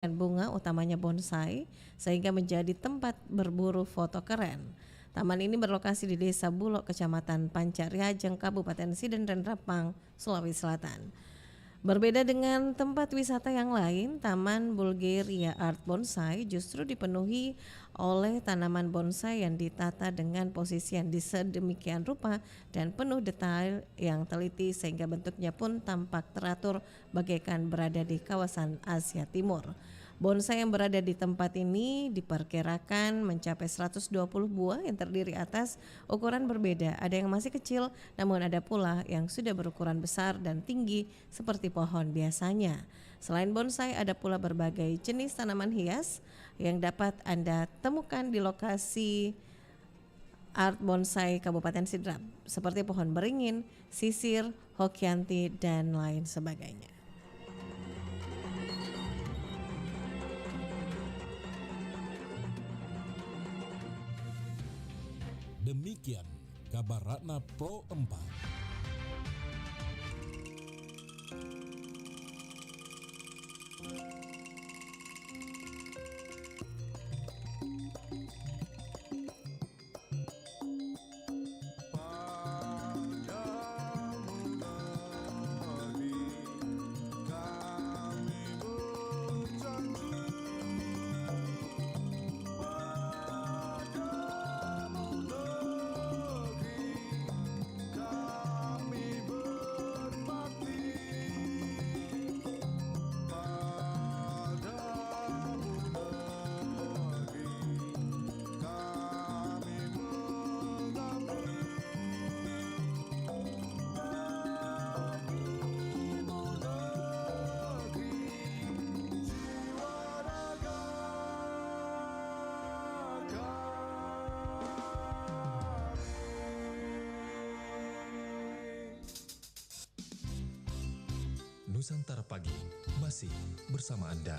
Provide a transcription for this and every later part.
Dan bunga utamanya bonsai sehingga menjadi tempat berburu foto keren. Taman ini berlokasi di Desa Bulok, Kecamatan Pancariajeng, Kabupaten Siden dan Rapang, Sulawesi Selatan. Berbeda dengan tempat wisata yang lain, Taman Bulgaria Art Bonsai justru dipenuhi oleh tanaman bonsai yang ditata dengan posisi yang sedemikian rupa dan penuh detail yang teliti sehingga bentuknya pun tampak teratur bagaikan berada di kawasan Asia Timur. Bonsai yang berada di tempat ini diperkirakan mencapai 120 buah yang terdiri atas ukuran berbeda. Ada yang masih kecil, namun ada pula yang sudah berukuran besar dan tinggi seperti pohon biasanya. Selain bonsai, ada pula berbagai jenis tanaman hias yang dapat Anda temukan di lokasi Art Bonsai Kabupaten Sidrap, seperti pohon beringin, sisir, hokianti, dan lain sebagainya. Demikian kabar Ratna Pro 4. Nusantara Pagi masih bersama Anda.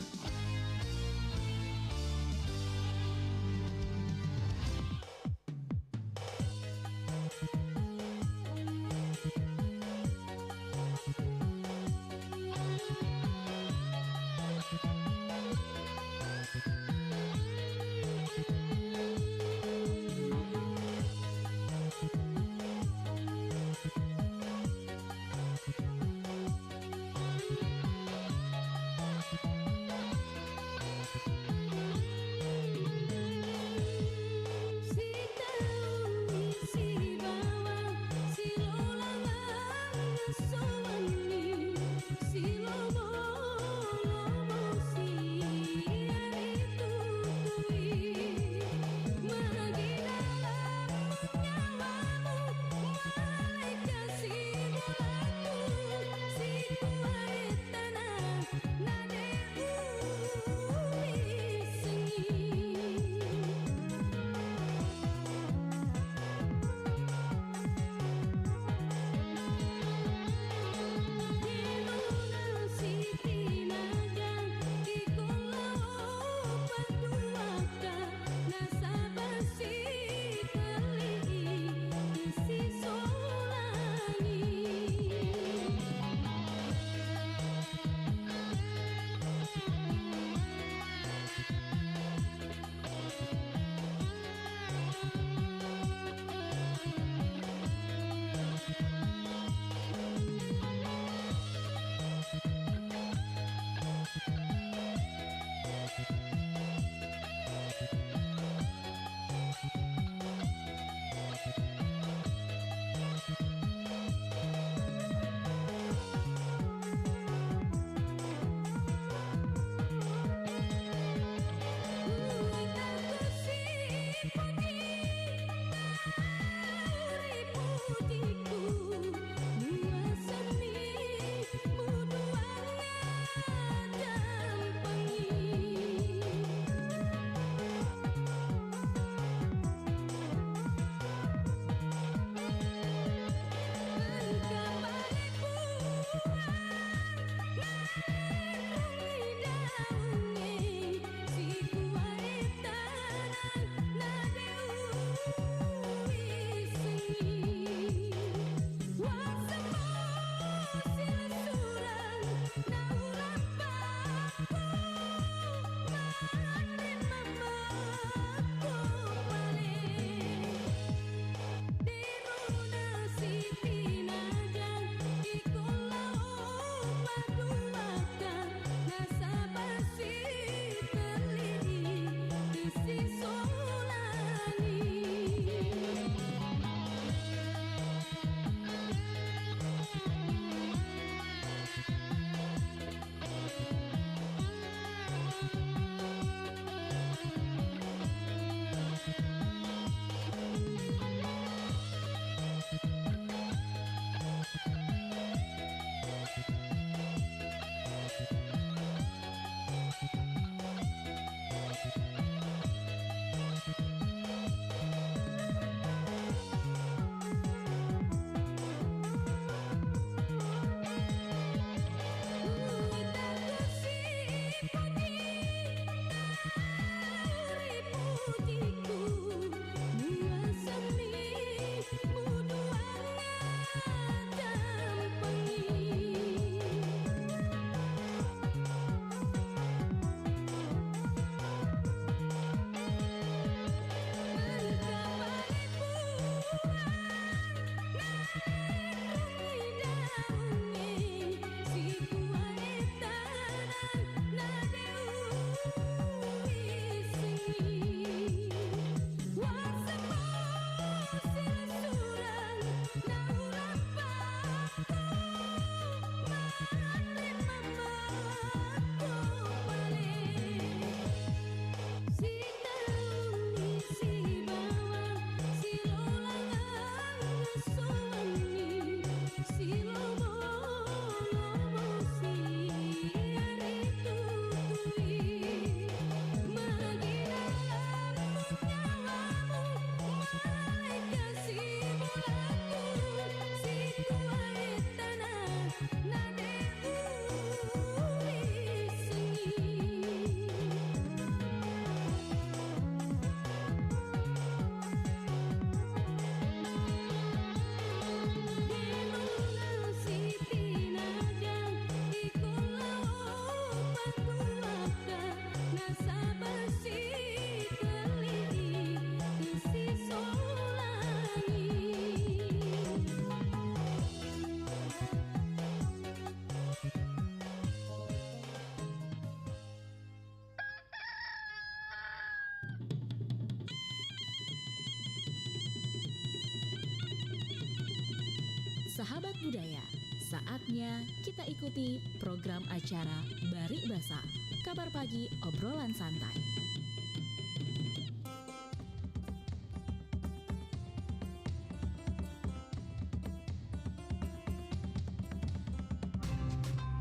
Sahabat budaya, saatnya kita ikuti program acara Bari Basa, kabar pagi obrolan santai.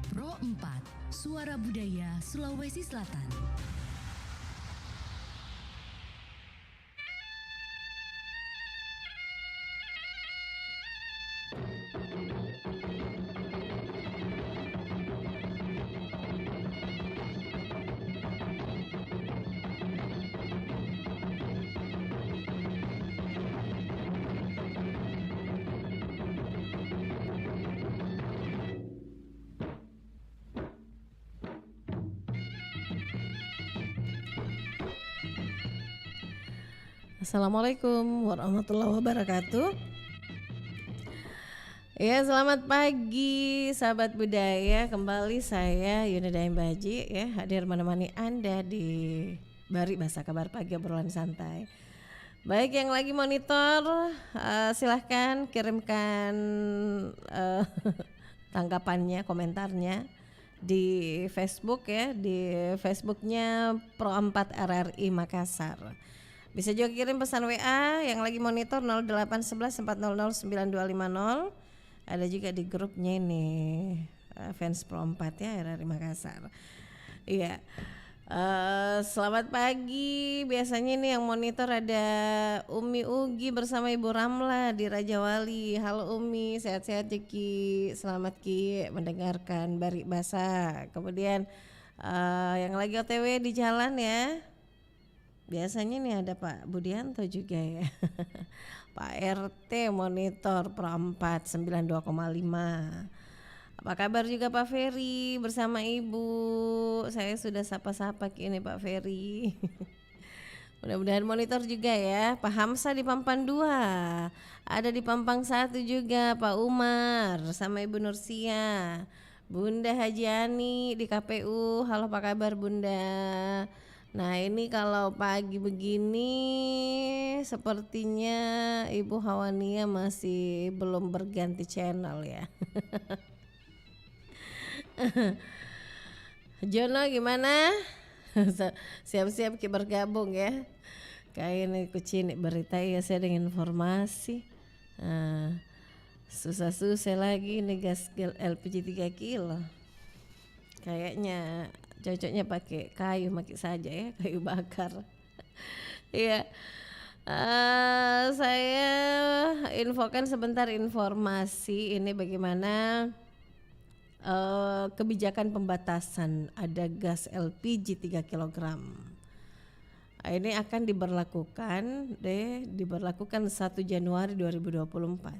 Pro 4, Suara Budaya Sulawesi Selatan. Assalamualaikum warahmatullahi wabarakatuh. Ya, selamat pagi sahabat budaya. Kembali saya Yuni Daim Baji ya, hadir menemani Anda di Bari Basa, kabar pagi obrolan santai. Baik, yang lagi monitor silahkan kirimkan tanggapannya, komentarnya di Facebook ya, di Facebooknya Pro 4 RRI Makassar. Bisa juga kirim pesan WA yang lagi monitor 0811 400 9250. Ada juga di grupnya ini fans Pro 4 ya RRI Makassar. Iya. Selamat pagi. Biasanya ini yang monitor ada Umi Ugi bersama Ibu Ramla di Raja Wali. Halo Umi, sehat-sehat ya Ki. Selamat Ki mendengarkan Bari Basa. Kemudian yang lagi OTW di jalan ya. Biasanya nih ada Pak Budianto juga ya. Pak RT monitor Pro 4 92,5. Apa kabar juga Pak Ferry bersama Ibu? Saya sudah sapa-sapa ini Pak Ferry. Mudah-mudahan monitor juga ya. Pak Hamsa di Pampang 2. Ada di Pampang 1 juga Pak Umar sama Ibu Nursia. Bunda Haji Ani di KPU. Halo, apa kabar Bunda? Nah, ini kalau pagi begini sepertinya Ibu Hawania masih belum berganti channel ya. Jono gimana? Siap-siap kita bergabung ya. Kayak ini kucing berita ya, saya dengan informasi. Susah-susah lagi nih gas LPG 3 kilo. Kayaknya cocoknya pakai kayu saja ya, kayu bakar. Iya. Saya infokan sebentar informasi ini bagaimana kebijakan pembatasan ada gas LPG 3 kg. Ini akan diberlakukan 1 Januari 2024.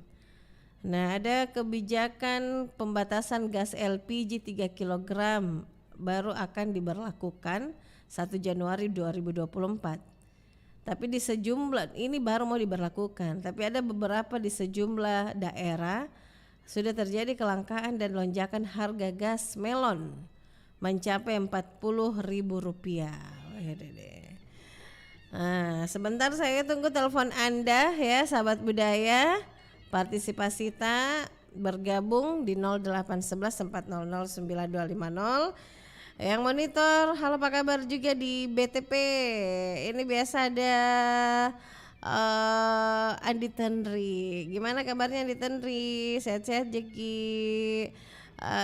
Nah, ada kebijakan pembatasan gas LPG 3 kg baru akan diberlakukan 1 Januari 2024. Tapi di sejumlah, ini baru mau diberlakukan, tapi ada beberapa di sejumlah daerah sudah terjadi kelangkaan dan lonjakan harga gas melon mencapai Rp40.000. Nah, sebentar saya tunggu telepon Anda ya sahabat budaya. Partisipasi kita bergabung di 0811 400 9250. Yang monitor, halo apa kabar juga di BTP. Ini biasa ada Andi Tenri. Gimana kabarnya Andi Tenri? Sehat-sehat Jeki.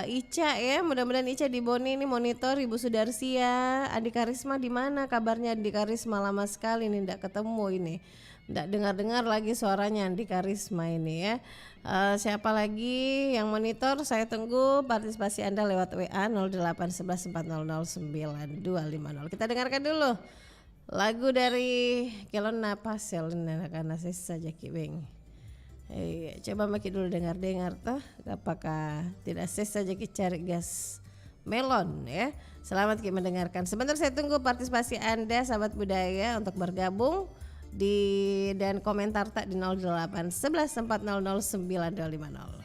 Ica ya, mudah-mudahan Ica di Boni ini monitor. Ibu Sudarsia. Andi Karisma di mana kabarnya? Andi Karisma lama sekali nih enggak ketemu ini. Enggak dengar-dengar lagi suaranya Andi Karisma ini ya. Siapa lagi yang monitor? Saya tunggu partisipasi Anda lewat WA 0811 400 9250. Kita dengarkan dulu lagu dari Kelon Napas karena saja Kiweng. Coba maki dulu dengar toh, apakah tidak saja cari gas melon ya. Selamat kita mendengarkan. Sebentar saya tunggu partisipasi Anda sahabat budaya untuk bergabung dan komentar tak di 08 11 400 9250.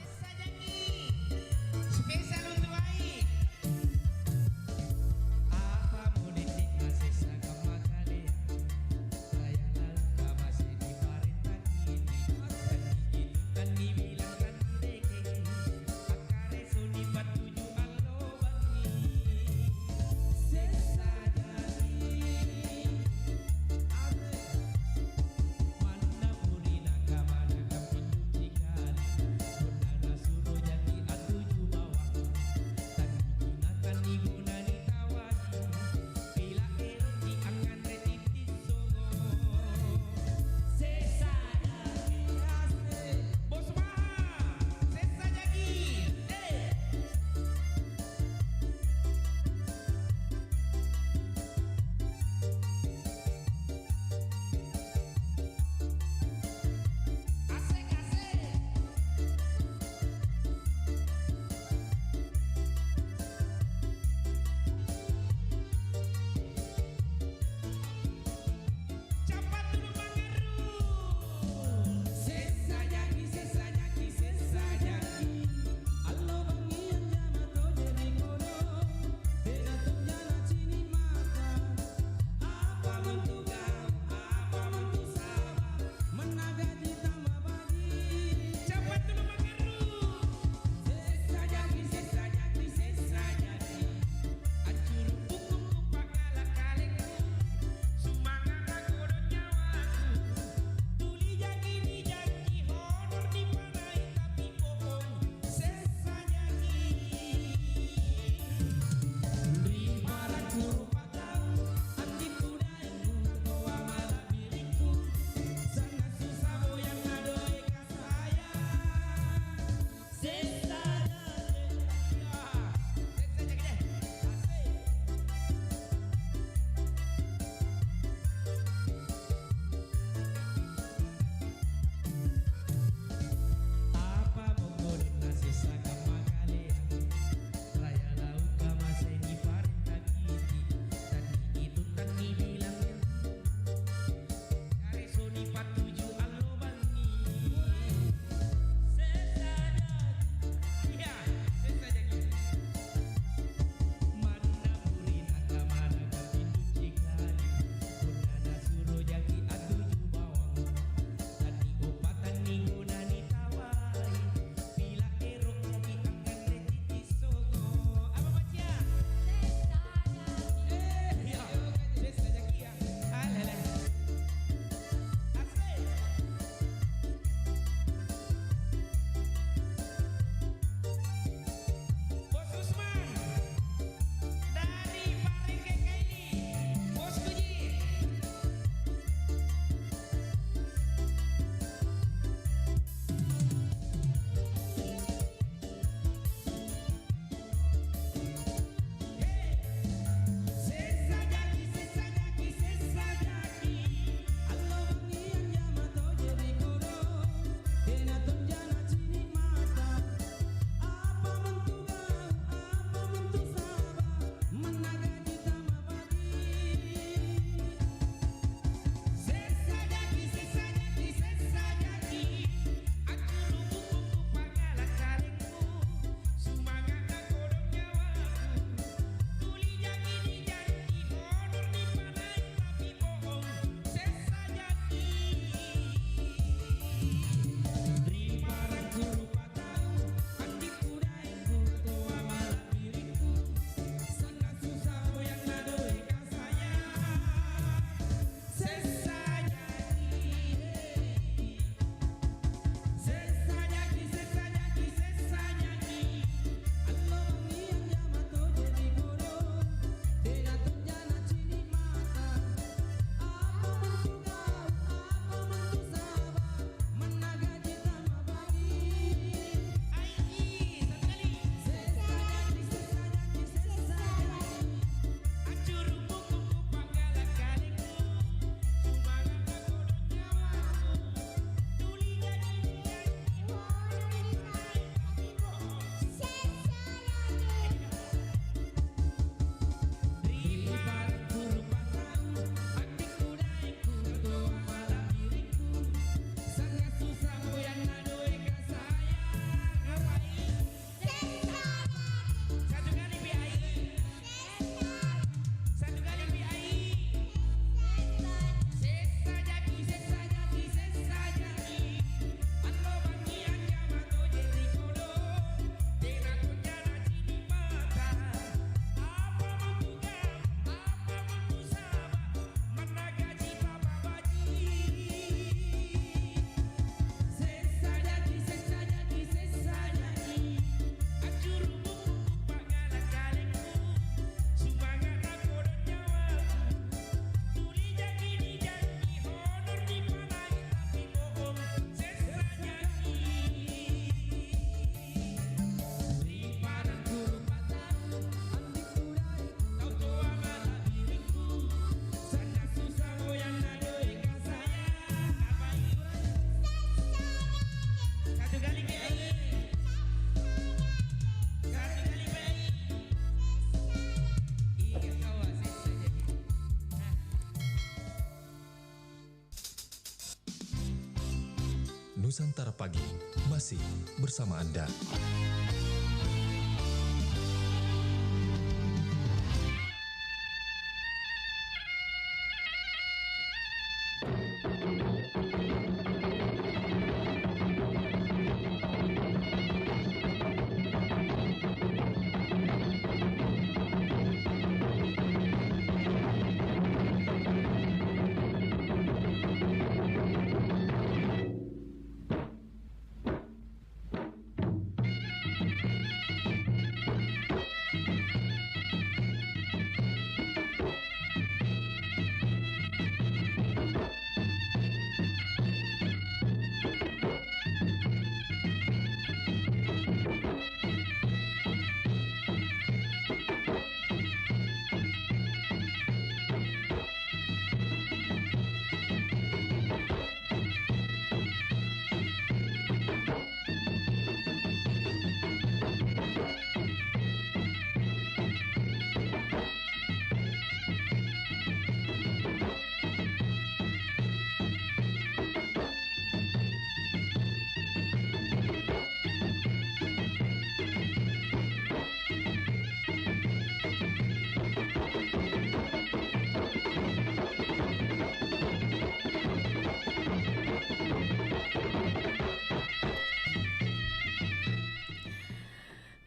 Nusantara Pagi masih bersama Anda.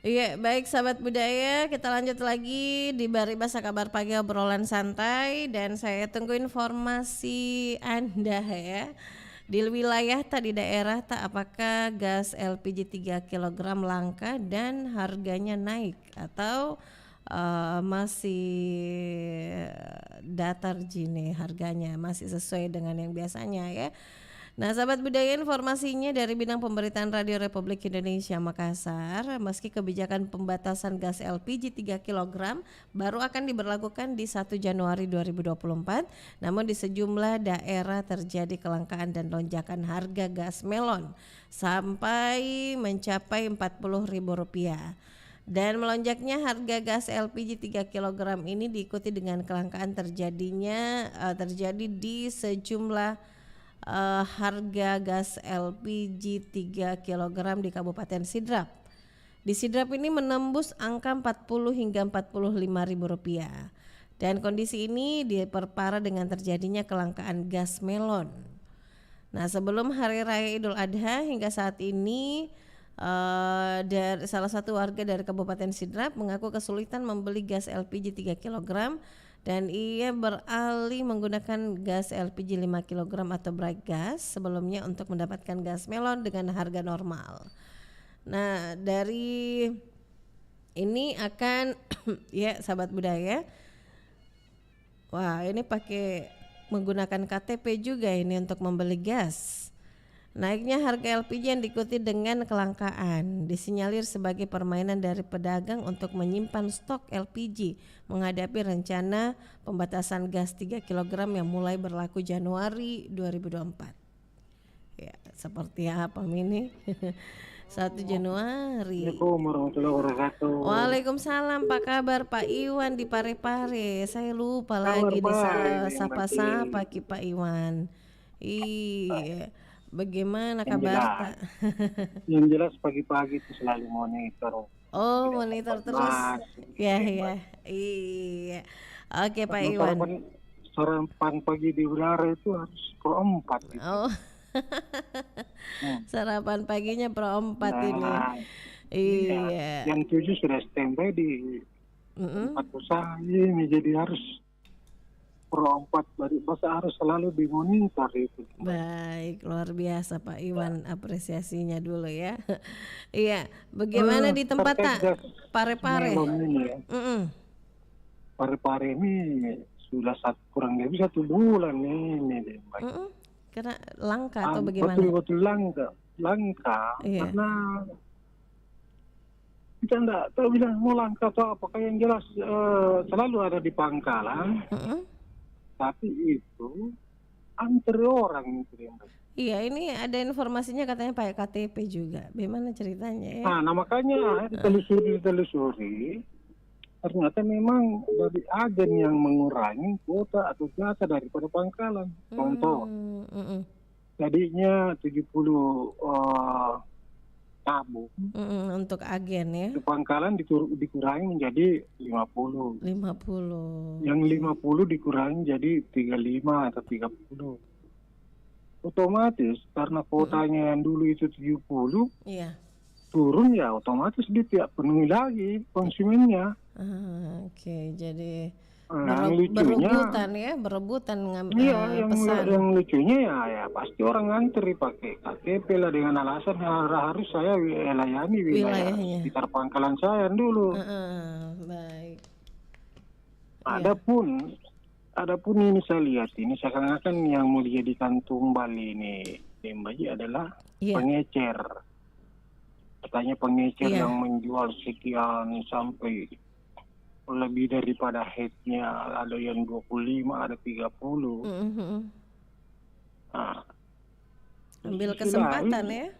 Iya, baik sahabat budaya, kita lanjut lagi di Baribasa Kabar Pagi obrolan santai, dan saya tunggu informasi Anda ya. Di wilayah tak, di daerah tak, apakah gas LPG 3 kg langka dan harganya naik atau masih datar gini harganya, masih sesuai dengan yang biasanya ya. Nah, sahabat budaya, informasinya dari Bidang Pemberitaan Radio Republik Indonesia Makassar, meski kebijakan pembatasan gas LPG 3 kg baru akan diberlakukan di 1 Januari 2024, namun di sejumlah daerah terjadi kelangkaan dan lonjakan harga gas melon sampai mencapai Rp40.000. Dan melonjaknya harga gas LPG 3 kg ini diikuti dengan kelangkaan terjadi di sejumlah harga gas LPG 3 kg di Kabupaten Sidrap. Di Sidrap ini menembus angka 40 hingga Rp45.000. Dan kondisi ini diperparah dengan terjadinya kelangkaan gas melon. Nah, sebelum Hari Raya Idul Adha hingga saat ini dari salah satu warga dari Kabupaten Sidrap mengaku kesulitan membeli gas LPG 3 kg dan ia beralih menggunakan gas LPG 5 kg atau bright gas sebelumnya untuk mendapatkan gas melon dengan harga normal. Nah, dari ini akan ya sahabat budaya, wah ini pakai menggunakan KTP juga ini untuk membeli gas. Naiknya harga LPG yang diikuti dengan kelangkaan disinyalir sebagai permainan dari pedagang untuk menyimpan stok LPG menghadapi rencana pembatasan gas 3 kg yang mulai berlaku Januari 2024. Ya, seperti apa ini? 1 Januari. Assalamualaikum warahmatullahi wabarakatuh. Waalaikumsalam, Pak kabar Pak Iwan di Parepare. Saya lupa Kabar lagi baik, disapa-sapa Ki Pak Iwan. Iya. Bagaimana Yang kabar jelas. Pak? Yang jelas pagi-pagi itu selalu monitor. Oh, monitor terus. Mas, Ya, ya. Iya. Oke Pak Iwan. Sarapan pagi di udara itu harus per 4 gitu. Oh. Sarapan paginya per 4 ini. Nah, Iya. Yang 7 sudah standby di tempat usaha ini, jadi harus per 4 Baribasa harus selalu dimonitor itu. Baik, luar biasa Pak Iwan, apresiasinya dulu ya. Iya, bagaimana di tempat terkait tak gas Parepare? melon ini ya. Parepare ini sudah kurang lebih 1 bulan ini deh. Karena langka atau bagaimana? Betul-betul langka Iya. karena kita enggak tahu bilang mau langka atau apa, yang jelas selalu ada di pangkalan. Tapi itu antri orang itu. Iya, ini ada informasinya katanya pakai KTP juga. Bagaimana ceritanya ya? Nah, makanya ditelusuri, ternyata memang dari agen yang mengurangi kuota atau jasa daripada pangkalan. Contoh, Tadinya 70 tabung. Untuk agen ya. Di pangkalan dikurangi menjadi 50. 50. Yang 50 dikurangi jadi 35 atau 30. Otomatis karena kuotanya yang dulu itu 70, Iya. turun ya otomatis dia tidak penuhi lagi konsumennya. Oke, jadi Yang lucunya, berebutan iya, pesan. yang lucunya ya pasti orang ngantri pakai KTP lah dengan alasan harus saya layani wilayah Wilayahnya. sekitar pangkalan saya dulu. Baik. Adapun ini saya lihat ini seakan-akan yang mau dijadikan tumbal ini Dembaji adalah pengecer. Katanya pengecer yang menjual sekian sampai lebih daripada headnya, ada yang 25, ada 30. Nah, ambil kesempatan ya.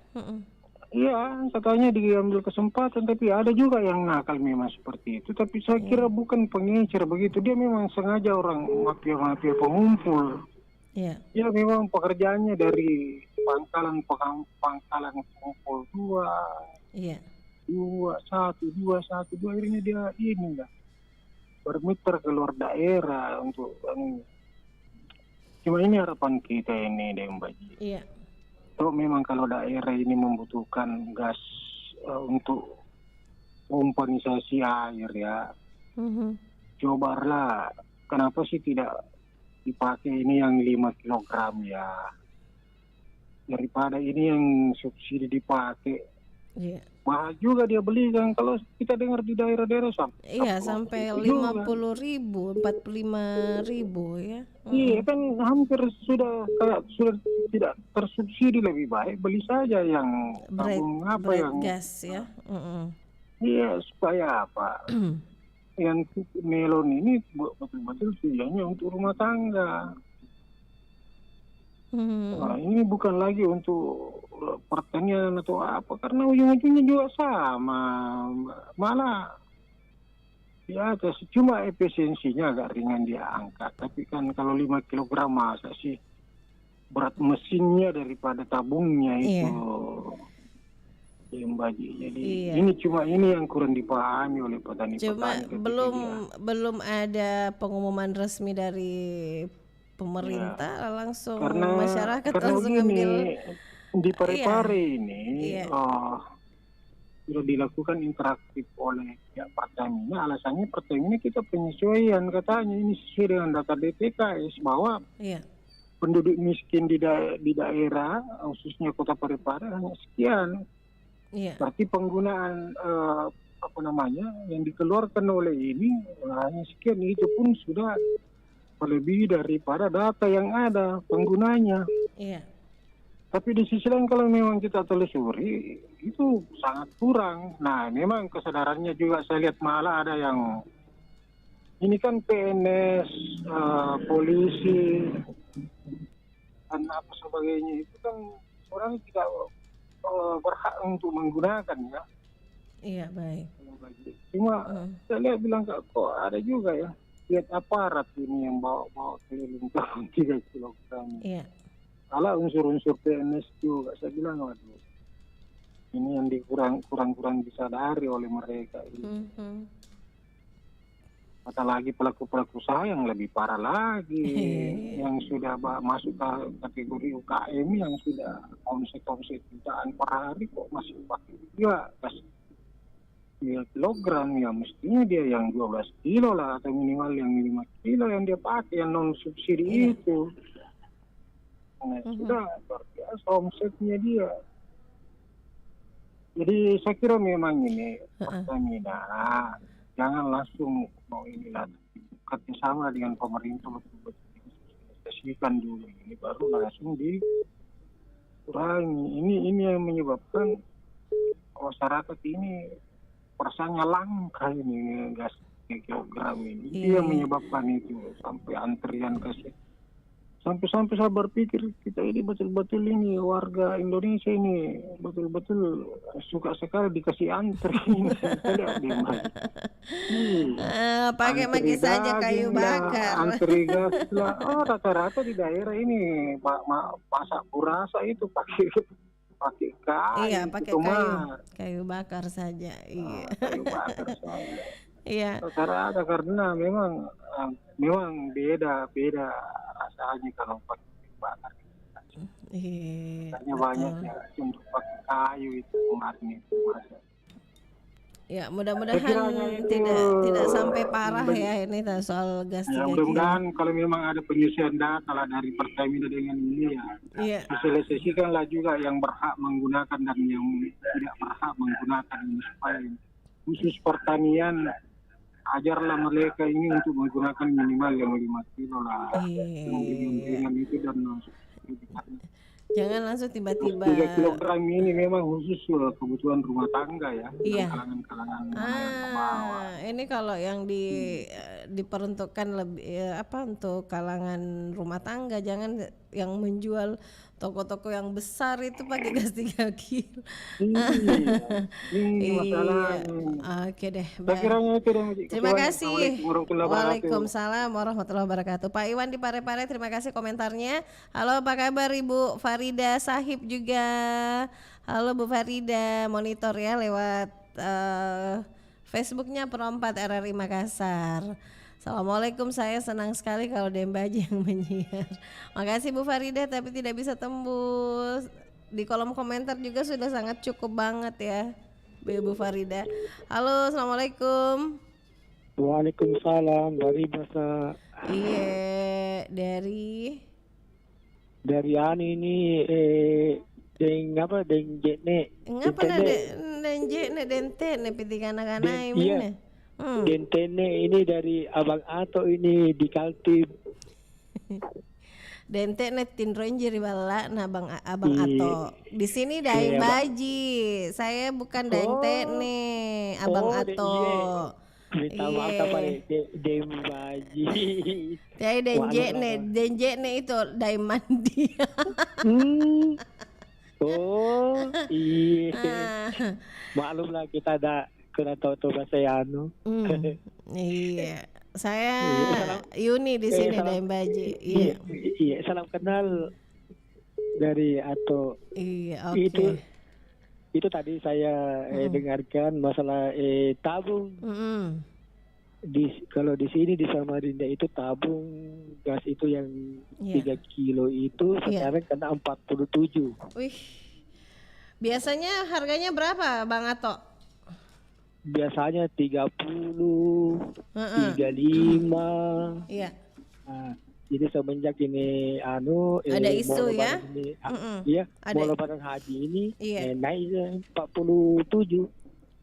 Iya, katanya diambil kesempatan, tapi ada juga yang nakal memang seperti itu. Tapi saya kira bukan pengecer begitu, dia memang sengaja orang mafia-mafia pengumpul. Iya. Ya memang pekerjaannya dari pangkalan pengumpul dua satu, akhirnya dia ini lah bermuter keluar daerah untuk cuma ini harapan kita ini deh Mbak Ji. Iya. So, memang kalau daerah ini membutuhkan gas untuk pompanisasi air ya, cobalah kenapa sih tidak dipakai ini yang 5 kilogram ya, daripada ini yang subsidi dipakai. Mahal juga dia beli kan, kalau kita dengar di daerah-daerah sampai 50.000, 45.000 ya. Iya kan hampir sudah tidak tersubsidi, lebih baik beli saja yang tabung yang gas ya. Iya, supaya apa? Yang melon ini betul-betul tujuannya untuk rumah tangga. Nah, ini bukan lagi untuk pertanian atau apa, karena ujung-ujungnya juga sama, malah di atas, cuma efisiensinya agak ringan dia angkat. Tapi kan kalau 5 kilogram masa sih berat mesinnya daripada tabungnya itu. Jadi ini yang kurang dipahami oleh petani. Cuma belum ada pengumuman resmi dari pemerintah, langsung masyarakat langsung ambil di Parepare ini sudah dilakukan interaktif oleh pihak Pertamina. Alasannya Pertamina kita penyesuaian, katanya ini sesuai dengan data DPKS bahwa penduduk miskin di daerah khususnya Kota Parepare hanya sekian. Berarti penggunaan yang dikeluarkan oleh ini hanya sekian, itu pun sudah lebih daripada data yang ada penggunanya. Tapi di sisi lain kalau memang kita telusuri itu sangat kurang. Nah, memang kesadarannya juga saya lihat malah ada yang ini kan PNS, polisi dan apa sebagainya, itu kan orang tidak berhak untuk menggunakan ya. Iya, baik. Cuma saya lihat bilang kok ada juga ya, lihat aparat ini yang bawa keliling tahun 3 kilogram. Iya. Kalau unsur-unsur PNS juga, saya bilang waduh, ini yang kurang disadari oleh mereka ini. Apalagi pelaku-pelaku usaha yang lebih parah lagi, yang sudah masuk ke kategori UKM yang sudah omset jutaan per hari kok masih pakai juga gas 3 kilogram ya, mestinya dia yang 12 kilo lah atau minimal yang 5 kilo yang dia pakai, yang non subsidi itu. Nah, sudah luar biasa omsetnya dia. Jadi saya kira memang ini Pertamina jangan langsung mau inilah kerjasama dengan pemerintah betul-betul disosialisasikan dulu, ini baru langsung dikurangi. Ini yang menyebabkan masyarakat ini perasaannya langka ini gas 3 kilogram ini. Itu yang menyebabkan itu sampai antrian ke Sampai-sampai saya berpikir kita ini betul-betul ini warga Indonesia ini betul-betul suka sekali dikasih antri ini. Saya lihat di mana. Pakai Antri maki saja kayu daging lah, bakar. antri gas lah. Oh, rata-rata di daerah ini masak burasa itu pakai kayu. Iya, pakai itu kayu, mah. kayu bakar saja. Iya. Kayu bakar saya. Iya. Rata-rata karena memang beda rasanya kalau pakai kayu bakar. Iya. Hanya banyak ya untuk pakai kayu itu kemarin itu masa. Ya, Sekiranya mudah-mudahan itu tidak sampai parah ya ini soal gas 3 Ya, kilo. mudah-mudahan kalau memang ada penyelesaian data lah dari Pertamina dengan ini ya, Iya. diselesaikanlah juga yang berhak menggunakan dan yang tidak berhak menggunakan ini supaya khusus pertanian ajarlah mereka ini untuk menggunakan minimal yang 5 kilo lah. Iya. Dengan itu dan Jangan langsung tiba-tiba. 3 kilogram ini memang khusus kebutuhan rumah tangga ya. Iya. Kalangan-kalangan menengah ke bawah. Ini kalau yang diperuntukkan lebih untuk kalangan rumah tangga, jangan yang menjual toko-toko yang besar itu pakai gas 3 kilo. Ini masalahnya. Oke deh. Saya kiranya itu deh, Cik. Terima kasih. Assalamualaikum warahmatullahi wabarakatuh. Waalaikumsalam warahmatullahi wabarakatuh. Pak Iwan di Parepare, terima kasih komentarnya. Halo, apa kabar Ibu Farida Sahib juga? Halo Bu Farida, monitor ya lewat Facebooknya Pro 4 RRI Makassar. Assalamualaikum, saya senang sekali kalau Dembaji yang menyiar. Makasih Bu Farida, tapi tidak bisa tembus. Di kolom komentar juga sudah sangat cukup banget ya Bu Farida. Halo, Assalamualaikum. Waalaikumsalam, dari bahasa Iya, dari Ani ini deng jetne. ngapa na denje ne dente ne piti kana-kana Iya. Dentene ini dari Abang Ato ini di Kaltim. Dente ne tin ranger bala na abang Iya. Ato. Di sini Daeng Iya, Bang. Baji. Saya bukan Dente ne, Abang Ato. Minta maaf apa Dem Baji. Saya denje ne itu Daeng Mandi. Oh, iya. Maklum lah kita ada kena tahu bahasa Yano. Iya. Saya salam. Yuni di sini salam. Daeng Baji. Iya. Iya, salam kenal dari Ato. Iya, oke. Itu tadi saya dengarkan masalah tabung. Kalau di sini di Samarinda itu tabung gas itu yang 3 kilo itu sekarang kena 47. Wih. Biasanya harganya berapa Bang Ato? Biasanya 30, 35. Iya. Nah, jadi semenjak ini ada isu ya? Iya, Ada. mau lebaran haji ini Iya. naik 47.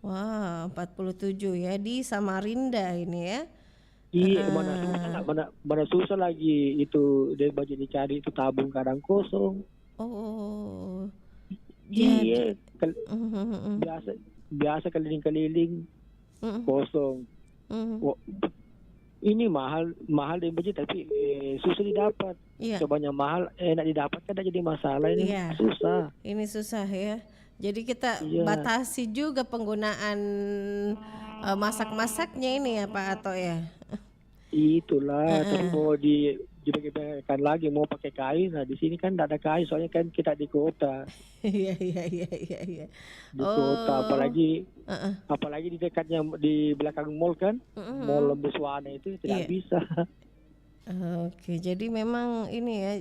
Wah, 47 ya di Samarinda ini ya. Iya, mana susah lagi itu dia baju dicari itu tabung kadang kosong. Oh. Iya, biasa keliling-keliling kosong. Oh, ini mahal dia baju tapi susah didapat. Iya. Cobanya mahal, enak didapat kan jadi masalah ini Iya. susah. Ini susah ya. Jadi kita Iya. batasi juga penggunaan masak-masaknya ini ya Pak Ato ya. Itulah, tapi mau dibagi-bagikan lagi mau pakai kayu. Nah di sini kan tidak ada kayu, soalnya kan kita di kota. Iya. Di kota, apalagi di dekatnya di belakang mall kan, mall Lembuswana itu tidak bisa. Oke, jadi memang ini ya,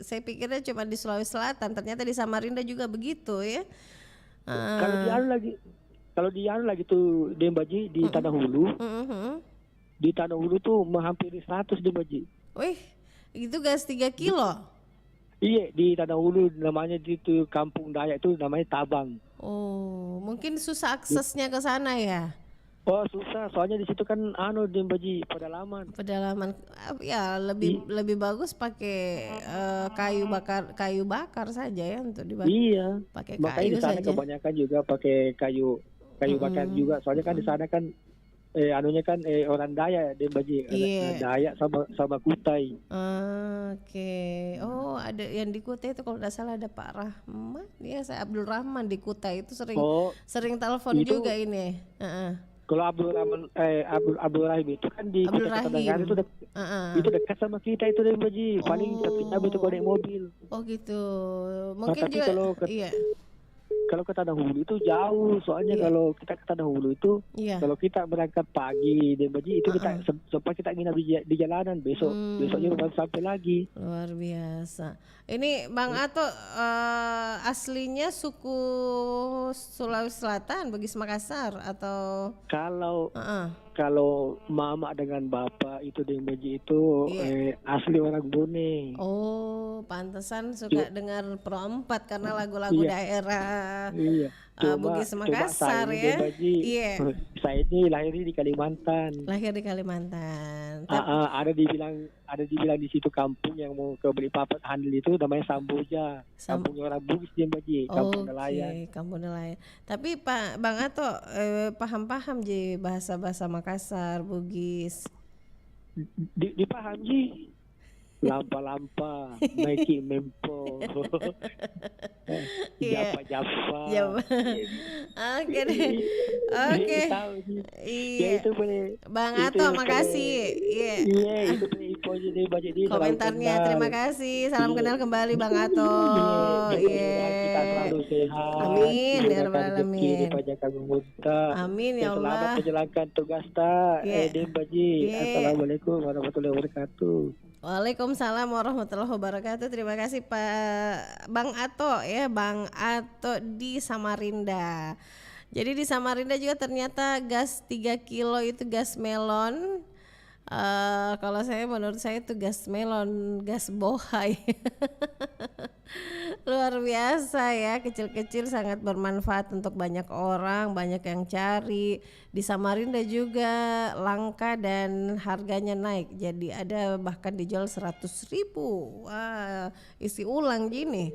saya pikirnya cuma di Sulawesi Selatan, ternyata di Samarinda juga begitu ya. Kalau di anu lagi tuh Dembaji di Tanah Hulu. Di Tanah Hulu tuh menghampiri 100 Dembaji. Wih, itu gas 3 kilo. Iya, di Tanah Hulu namanya itu kampung Dayak itu namanya Tabang. Oh, mungkin susah aksesnya ke sana ya. Oh, susah, soalnya di situ kan Dembaji pedalaman ya lebih bagus pakai kayu bakar saja ya untuk dibakar. Iya. Pakai Makanya kayu di sana saja. kebanyakan juga pakai kayu bakar juga. Soalnya kan di sana kan anunya kan orang Dayak deh Baji. Dayak sama Kutai. Oke. Oh, ada yang di Kutai itu kalau tidak salah ada Pak Rahman. Ya, saya Abdul Rahman di Kutai itu sering telepon itu, juga ini. Kalau Abdul Rahim itu kan di Kota Tenggara itu dekat sama kita itu deh Baji. Paling 1 jam itu kalau naik mobil. Oh gitu. Mungkin tapi juga. Kalau ke Tanah Hulu itu jauh, soalnya kalau kita ke Tanah Hulu itu kalau kita berangkat pagi deh Baji itu kita sempat kita nginap di jalanan, besoknya baru sampai lagi. Luar biasa. Ini Bang Ato aslinya suku Sulawesi Selatan, Bugis Makassar atau kalau mama dengan bapak itu di Baji itu asli orang Bone. Oh, pantesan suka dengar Pro 4 karena lagu-lagu daerah Bugis Makassar ya. Saya ini lahir di Kalimantan. Ada dibilang di situ kampung yang mau ke Balikpapan handel itu namanya Samboja. Kampungnya orang Bugis di Baji, kampung nelayan. Kampung nelayan. Tapi Pak Bang Ato paham je bahasa-bahasa Makassar, Bugis. Dipaham ji. Lampa-lampa, Nike Mempo, Japa. Oke deh. Oke. Iya. Itu boleh. Bang Ato, makasih. Iya, itu info jadi budget di komentarnya. Terima kasih. Salam kenal kembali Bang Ato. Kita selalu sehat. Amin ya rabbal alamin. Amin ya Allah. Selamat menjalankan tugas ta. Baji. Assalamualaikum warahmatullahi wabarakatuh. Waalaikumsalam warahmatullahi wabarakatuh. Terima kasih Pak Bang Ato ya, Bang Ato di Samarinda. Jadi di Samarinda juga ternyata gas 3 kilo itu gas melon. Kalau menurut saya itu gas melon, gas bohai. Luar biasa ya, kecil-kecil sangat bermanfaat untuk banyak orang, banyak yang cari. Di Samarinda juga langka dan harganya naik. Jadi ada bahkan dijual 100.000. Wah, isi ulang gini.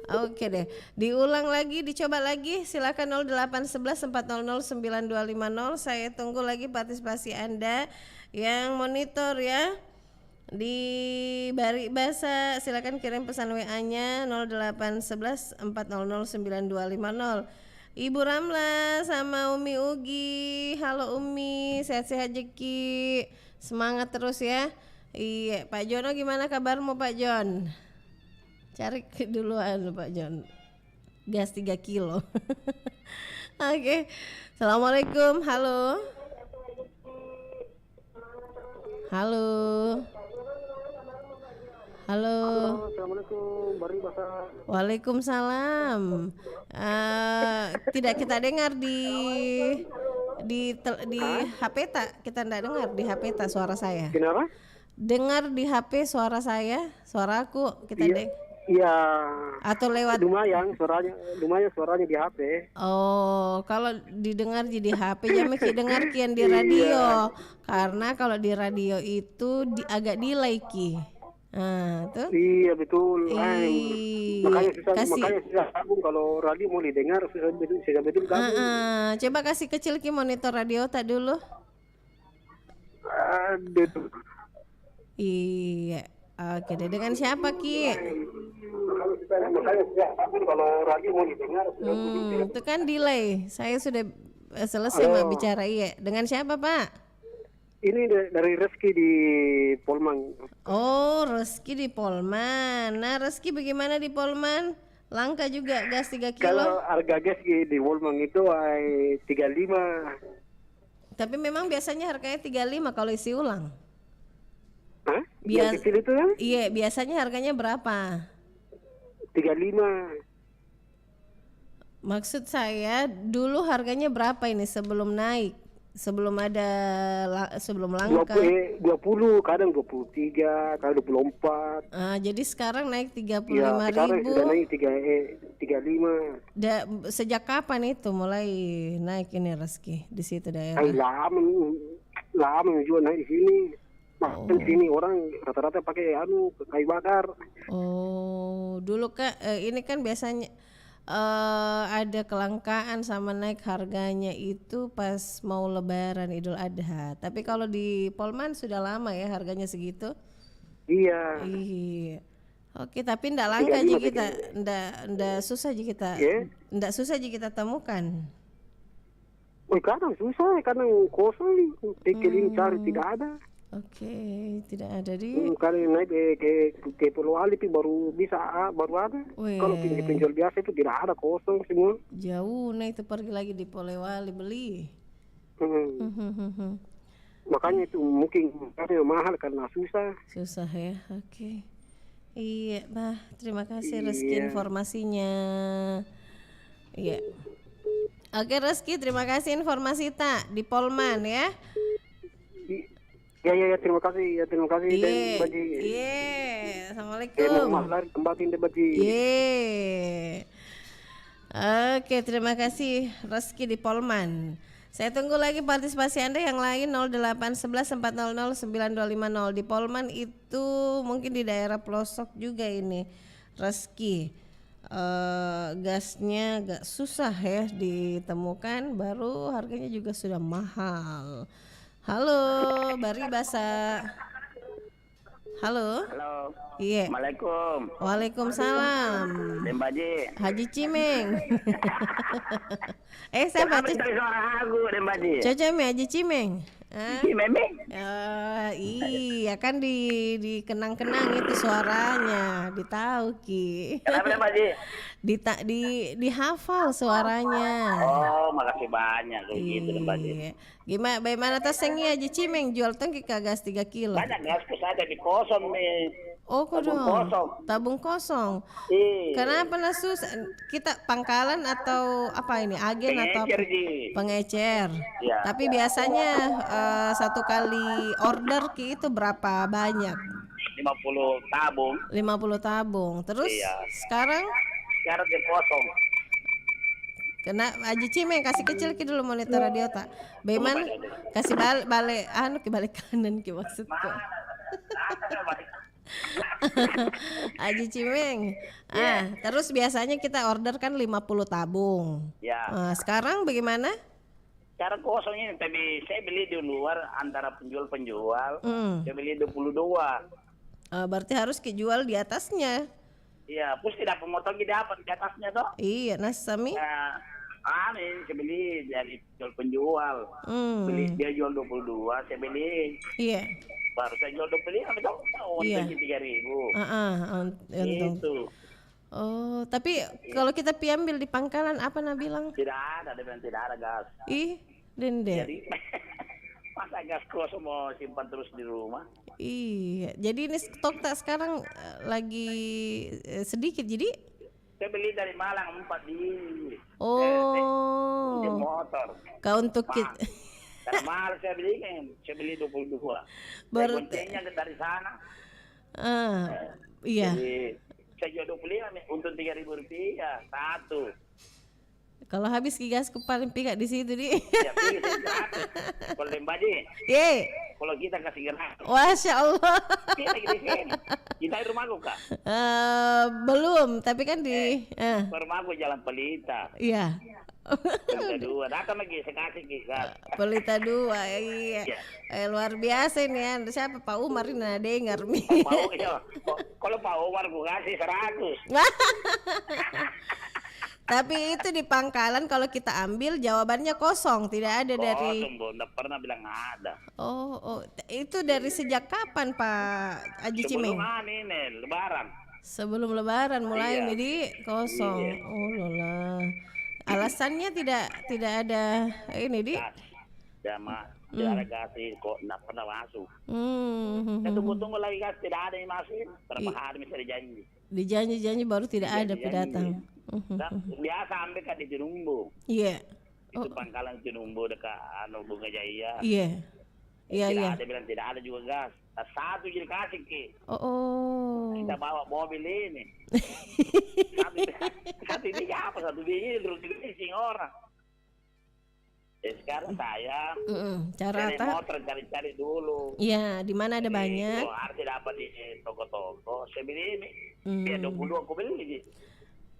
Oke deh, diulang lagi, dicoba lagi. Silakan 0811 400 9250. Saya tunggu lagi partisipasi Anda yang monitor ya. Di Bari Basa silakan kirim pesan WA-nya 0811 400 9250. Ibu Ramla sama Umi Ugi. Halo Umi, sehat-sehat Jeki. Semangat terus ya. Iya, Pak Jono gimana kabarmu Pak Jon? Cari duluan Pak Jon. Gas 3 kilo. Oke. Assalamualaikum. Halo. Assalamualaikum, Bari Basa. Waalaikumsalam. Tidak kita dengar di HP tak? Kita tidak dengar di HP tak suara saya. Kenapa? Dengar di HP suara saya, suaraku kita dengar. Iya. Atau lewat lumayan suaranya di HP. Oh, kalau didengar di HP jangan dengar kian di radio. Karena kalau di radio itu agak delay ki. Tuh. Iya betul. Makanya susah kalau radio mau didengar susah betul kamu. Coba kasih kecil ki monitor radio tak dulu. Betul. Iya. Oke deh, dengan siapa Ki? Kalau radio mau didengar itu kan delay. Saya sudah selesai mau bicara. Iya. Dengan siapa Pak? Ini dari Reski di Polman. Oh, Reski di Polman. Nah, Reski bagaimana di Polman? Langka juga gas 3 kilo. Kalau harga gas di Polman itu 35. Tapi memang biasanya harganya 35 kalau isi ulang. Hah? Yang kecil itu ya? Iya, biasanya harganya berapa? 35. Maksud saya dulu harganya berapa ini sebelum naik? Sebelum langka 20, kadang 23, kadang 24. Jadi sekarang naik 35.000. Sekarang sudah naik 35. Sejak kapan itu mulai naik ini Reski di situ daerah? Lama juga naik di sini. Di sini orang rata-rata pakai kayu bakar. Oh, dulu Kak ini kan biasanya ada kelangkaan sama naik harganya itu pas mau Lebaran Idul Adha. Tapi kalau di Polman sudah lama ya harganya segitu. Iya. Iya. Oke, tapi ndak langka aja kita, ndak susah aja kita, ndak susah aja kita temukan. Oh, kadang susah, kadang kosong, pikirin cari tidak ada. Oke, tidak ada di. Kalau naik ke Pulau Ali baru bisa, baru ada. Kalau penjual biasa itu tidak ada, kosong semua. Jauh, nah itu pergi lagi di Polewali beli. Makanya itu mungkin karena mahal karena susah. Susah ya, oke. Iya, bah, terima kasih Reski informasinya. Iya. Oke Reski, terima kasih informasi Tak di Polman ya. Ya, terima kasih dan Baji. Iya, assalamualaikum. Lari kembali deh Baji. Iya. Oke, terima kasih Reski di Polman. Saya tunggu lagi partisipasi Anda yang lain 0811 400 9250 di Polman itu mungkin di daerah pelosok juga ini Reski. Gasnya agak susah ya ditemukan, baru harganya juga sudah mahal. Halo, Bari Basa. Halo. Iya. Assalamualaikum. Waalaikumsalam. Dembaji. Haji Cimeng. Siapa? Cocok mi Haji Cimeng. Iya kan dikenang-kenang itu suaranya, ditahu Ki. Kenapa Dembaji? Dihafal suaranya. Oh, makasih banyak gitu Dembaji. Bagaimana tasengnya Haji Cimeng jual tongki gas 3 kilo? Banyak gasku saja di kosong nih. Oh, tabung kosong. Kenapa nasus? Kita pangkalan atau apa ini? Agen atau apa? Pengecer. Ya. Tapi biasanya satu kali order Ki itu berapa banyak? 50 tabung. 50 tabung. Terus sekarang di kosong. Kena Haji Cimeng kasih kecil Ki dulu monitor radio tak. Bagaimana? Kasih balik balik kanan Ki maksudku. Haji Cimeng. Terus biasanya kita order kan 50 tabung. Ya. Sekarang bagaimana? Cara kosong ini tapi saya beli di luar antara penjual. Saya beli 22. Berarti harus jual di atasnya. Iya, terus tidak pemotong dapat di atasnya toh. Iya, nasami. Saya beli dari penjual. Dia jual 22, saya beli. Iya. Baru saya jual 25, betul? Untuk 3.000. Itu. Oh, tapi kalau kita ambil di pangkalan apa bilang? Tidak ada, dia bilang tidak ada gas. Dende. Jadi masa gas kosong mau simpan terus di rumah? Iya. Jadi ini stok tak sekarang lagi sedikit jadi? Saya beli dari Malang 4 di. Oh. Di motor. Kau untuk kita. Karena mahal saya beli 22. Goncengnya dari sana. Iya. Jadi saya jual 25 untuk Rp3.000 satu. Kalau habis gas paling pika di situ di. Ya, kalau Dembaji. Kalau kita kasih gerak. Masya Allah. Kita di rumahku Kak. Belum, tapi kan di. Rumahku Jalan Pelita. Iya. Pelita 2, datang lagi saya kasih gas. Pelita 2, iya. Luar biasa ini ya. Siapa Pak Umar ini dengar mi. Kalau Pak Umar gue kasih 100. Tapi itu di pangkalan kalau kita ambil jawabannya kosong, tidak ada dari. Kosong, Bu. Nggak pernah bilang ada. Oh, itu dari sejak kapan Pak Haji Cimeng? Sebelum ini Lebaran. Sebelum Lebaran mulai ini di kosong. Iya. Oh lola. Alasannya tidak ada ini di. Tidak ada gas kok nggak pernah masuk. Saya tunggu lagi gas tidak ada yang masuk. Berapa hari bisa dijanji? Dijanji baru tidak ada pendatang. Biasa ambil kan di Cinumbu. Iya. Itu pangkalan Cinumbu dekat Bunga Jaya. Iya. Iya. Ada bilang tidak ada juga gas. Satu jadi kasih Ki. Kita bawa mobil ini. Satu ini apa? Satu ini terus ini orang. Sekarang saya cari motor cari dulu. Iya, di mana ada banyak. Harus dapat di toko-toko. Saya beli ini. Biar 22 aku beli.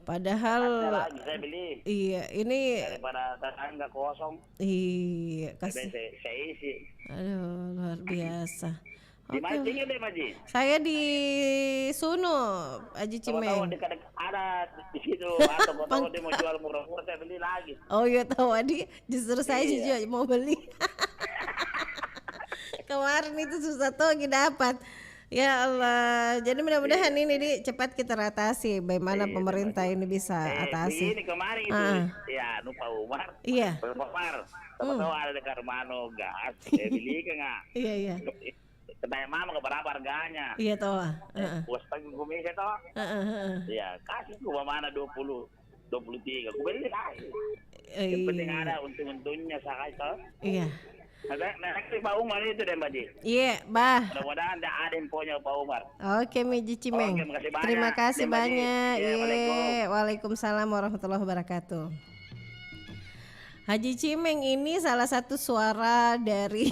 Padahal lagi saya beli. Iya, ini daripada tetangga kosong. Iya, saya isi. Aduh, luar biasa. Di mana tinggal deh, Maji? Saya di Suno, Haji Cimeng. Tahu dekat ada di situ atau kau tahu dia mau jual murah-murah saya beli lagi. Oh iya tahu Adi, justru saya juga mau beli. Kemarin itu susah tuh dapat. Ya Allah, jadi mudah-mudahan ini cepat kita atasi. Bagaimana pemerintah ini bisa atasi? Ini kemarin itu, ya lupa Umar. Iya. Umar, tahu ada dekat Romano gas, beli kan nggak? Iya. Ketanya mama berapa harganya? Iya tahu. Bos pagi gue mikir tahu. Iya, kasih gue mana 23, gue beli lagi. Yang penting ada untung-untungnya saya tahu. Iya. Nanti Pak Umar itu deh Mbak Ji. Iya, Bah. Mudah-mudahan ada infonya Pak Umar. Oke, Haji Cimeng. Terima kasih banyak. Iya, Waalaikumsalam warahmatullahi wabarakatuh. Haji Cimeng ini salah satu suara dari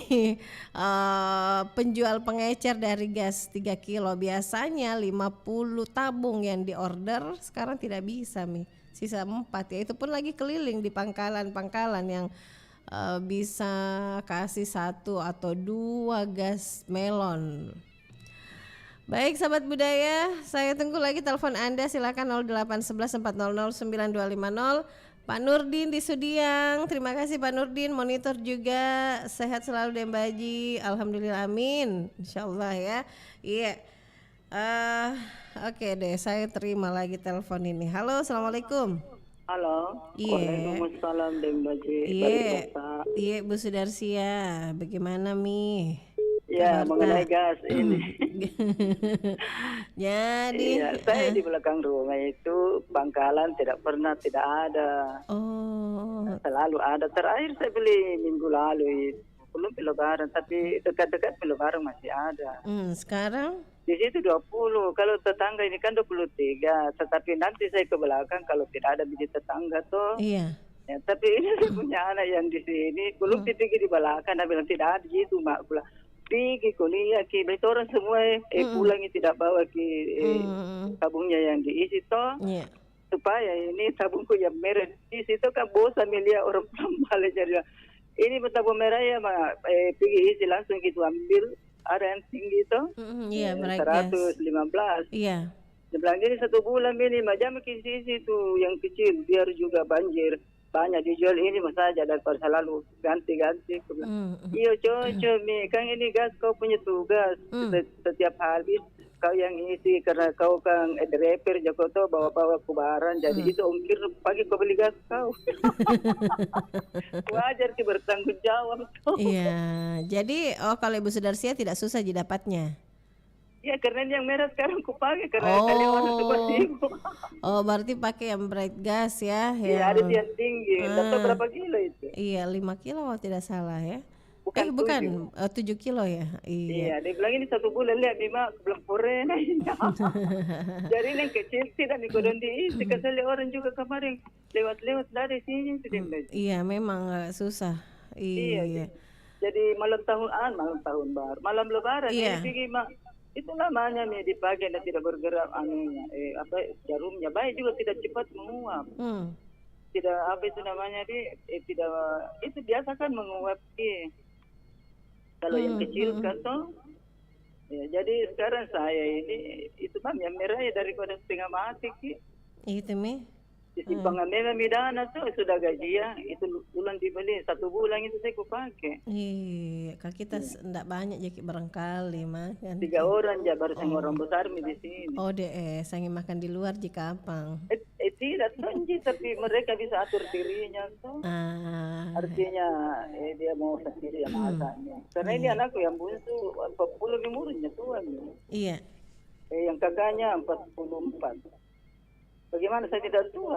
penjual pengecer dari gas 3 kilo. Biasanya 50 tabung yang diorder, sekarang tidak bisa sisa 4 ya. Itu pun lagi keliling di pangkalan-pangkalan yang bisa kasih 1 atau 2 gas melon. Baik sahabat budaya, saya tunggu lagi telepon Anda, silakan 0811 400 9250. Pak Nurdin di Sudiang, terima kasih Pak Nurdin, monitor juga, sehat selalu deh Mbak Haji, alhamdulillah amin, insyaallah ya. Iya. Oke deh, saya terima lagi telepon ini. Halo, assalamualaikum. Halo. Waalaikumsalam Mbak Haji. Iya Bu Sudarsia, bagaimana Mi? Ya, mengenai gas ini. Jadi saya di belakang rumah itu pangkalan tidak pernah tidak ada. Oh. Selalu ada. Terakhir saya beli minggu lalu itu. Belum Lebaran, tapi dekat-dekat Lebaran masih ada. Sekarang? Di situ 20. Kalau tetangga ini kan 23. Tetapi nanti saya ke belakang kalau tidak ada biji tetangga tuh. Iya. Ya, tapi ini saya punya anak yang di sini. Belum dipikir di belakang. Dia bilang tidak ada gitu, Mak. Pergi kuliah ki orang semua pulang tidak bawa ki tabungnya yang diisi toh supaya ini tabungku yang merah di situ kan bosan melihat orang balik jadi ini tabung merah ya pergi isi langsung gitu ambil ada yang tinggi toh 115 iya sebelah ini 1 bulan ini macam isi tuh yang kecil biar juga banjir banyak dijual ini masa aja daripada selalu ganti-ganti. Iya cocok Mi, kan ini gas kau punya tugas setiap habis kau yang isi karena kau kan driver joko tuh bawa-bawa kubaran jadi itu ongkir pagi kau beli gas kau. Wajar sih bertanggung jawab. Iya, jadi kalau Ibu Sudarsia tidak susah didapatnya. Ya karena yang merah sekarang aku pakai karena kali orang tua sibuk. Oh berarti pakai yang bright gas ya? Iya ada yang tinggi. Tahu berapa kilo itu? Iya 5 kilo kalau tidak salah ya. Bukan 7 kilo ya. Iya dia bilang ini 1 bulan lihat Bima belum pore. Jadi yang kecil tidak mikodon diisi. Kesali orang juga kemarin lewat-lewat dari sini. Iya memang susah. Iya. Jadi malam tahun baru, malam Lebaran. Iya. Itu namanya dipakai dan tidak bergerak jarumnya baik juga tidak cepat menguap. Tidak apa itu namanya tidak itu biasa kan menguap kalau yang kecil kan toh. Ya, jadi sekarang saya ini itu yang merah ya daripada setengah mati Itu Mi. Simpangan merah midana tuh sudah gajian itu bulan dibeli 1 bulan itu saya pakai. Iya, kalau kita enggak banyak jadi barangkali mah. 3 orang aja baru sama orang besar di sini. Oh saya makan di luar jika apang. Tidak tonji tapi mereka bisa atur dirinya tuh. Artinya dia mau sendiri yang masaknya. Karena ini anakku yang bungsu 40 umurnya tuan. Iya. Yang kakaknya 44. Bagaimana saya tidak tua?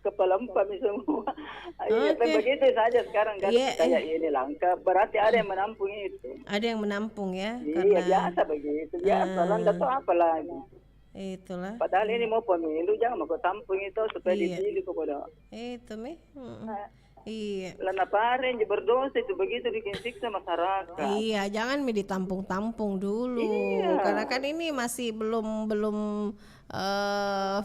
Kepala 4 semua. Begitu saja sekarang kan kayak ini langka. Berarti ada yang menampung itu. Ada yang menampung ya? Iya biasa begitu. Biasa lah nggak tahu apa lagi. Itulah. Padahal ini mau pemilu jangan mau tampung itu supaya dipilih kepada. Itu Mi. Iya. Lana paren berdosa itu begitu bikin siksa masyarakat. Iya, jangan ditampung-tampung dulu. Iya. Karena kan ini masih belum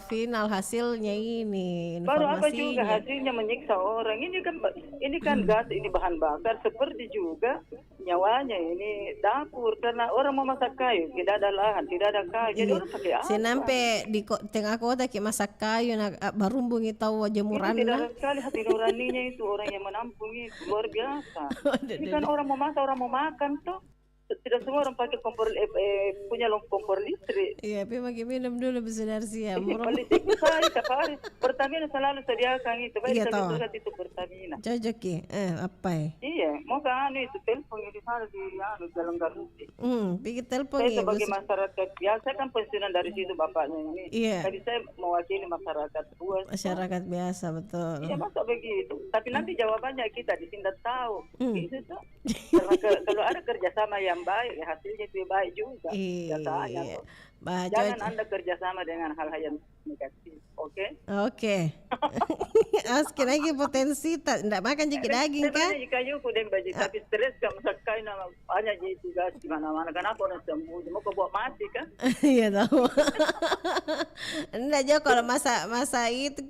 final hasilnya ini. Baru apa juga hasilnya menyiksa orang. Ini kan gas, ini bahan bakar seperti juga nyawanya ini dapur karena orang mau masak kayu tidak ada lahan, tidak ada kayu. Jadi orang pakai apa? Sinampe di tengah kota ki masak kayu barumbungi tahu jemuran. Tidak sekali hati nuraninya itu orang yang menampung itu luar biasa. Ini kan orang mau masak, orang mau makan tuh. Tidak semua orang pakai kompor punya kompor listrik. Iya, tapi bagi minum dulu benar siap. Politik saya tiap hari. Pertamina selalu sediakan itu. Baik surat itu Pertamina. Cocok apa ya? Iya, mau kan itu telepon di sana di Jalan Garuti. Pikir telepon. Saya sebagai masyarakat biasa kan pensiunan dari situ bapaknya ini. Iya. Tadi saya mewakili masyarakat luas. Masyarakat biasa betul. Iya masa begitu. Tapi nanti jawabannya kita di sini tahu. Gitu tuh. Kalau ada kerjasama yang baik, hasilnya itu baik juga. Iya. Jangan Anda kerjasama dengan hal-hal yang negatif, oke? Oke. Askin lagi potensi tidak makan jadi daging kan? Sebenarnya kayu kudem baju tapi stres kan sakai nama banyak jadi tugas di mana-mana. Kenapa orang sembuh? Mau kau buat mati kan? Iya tahu. Enggak jauh kalau masa itu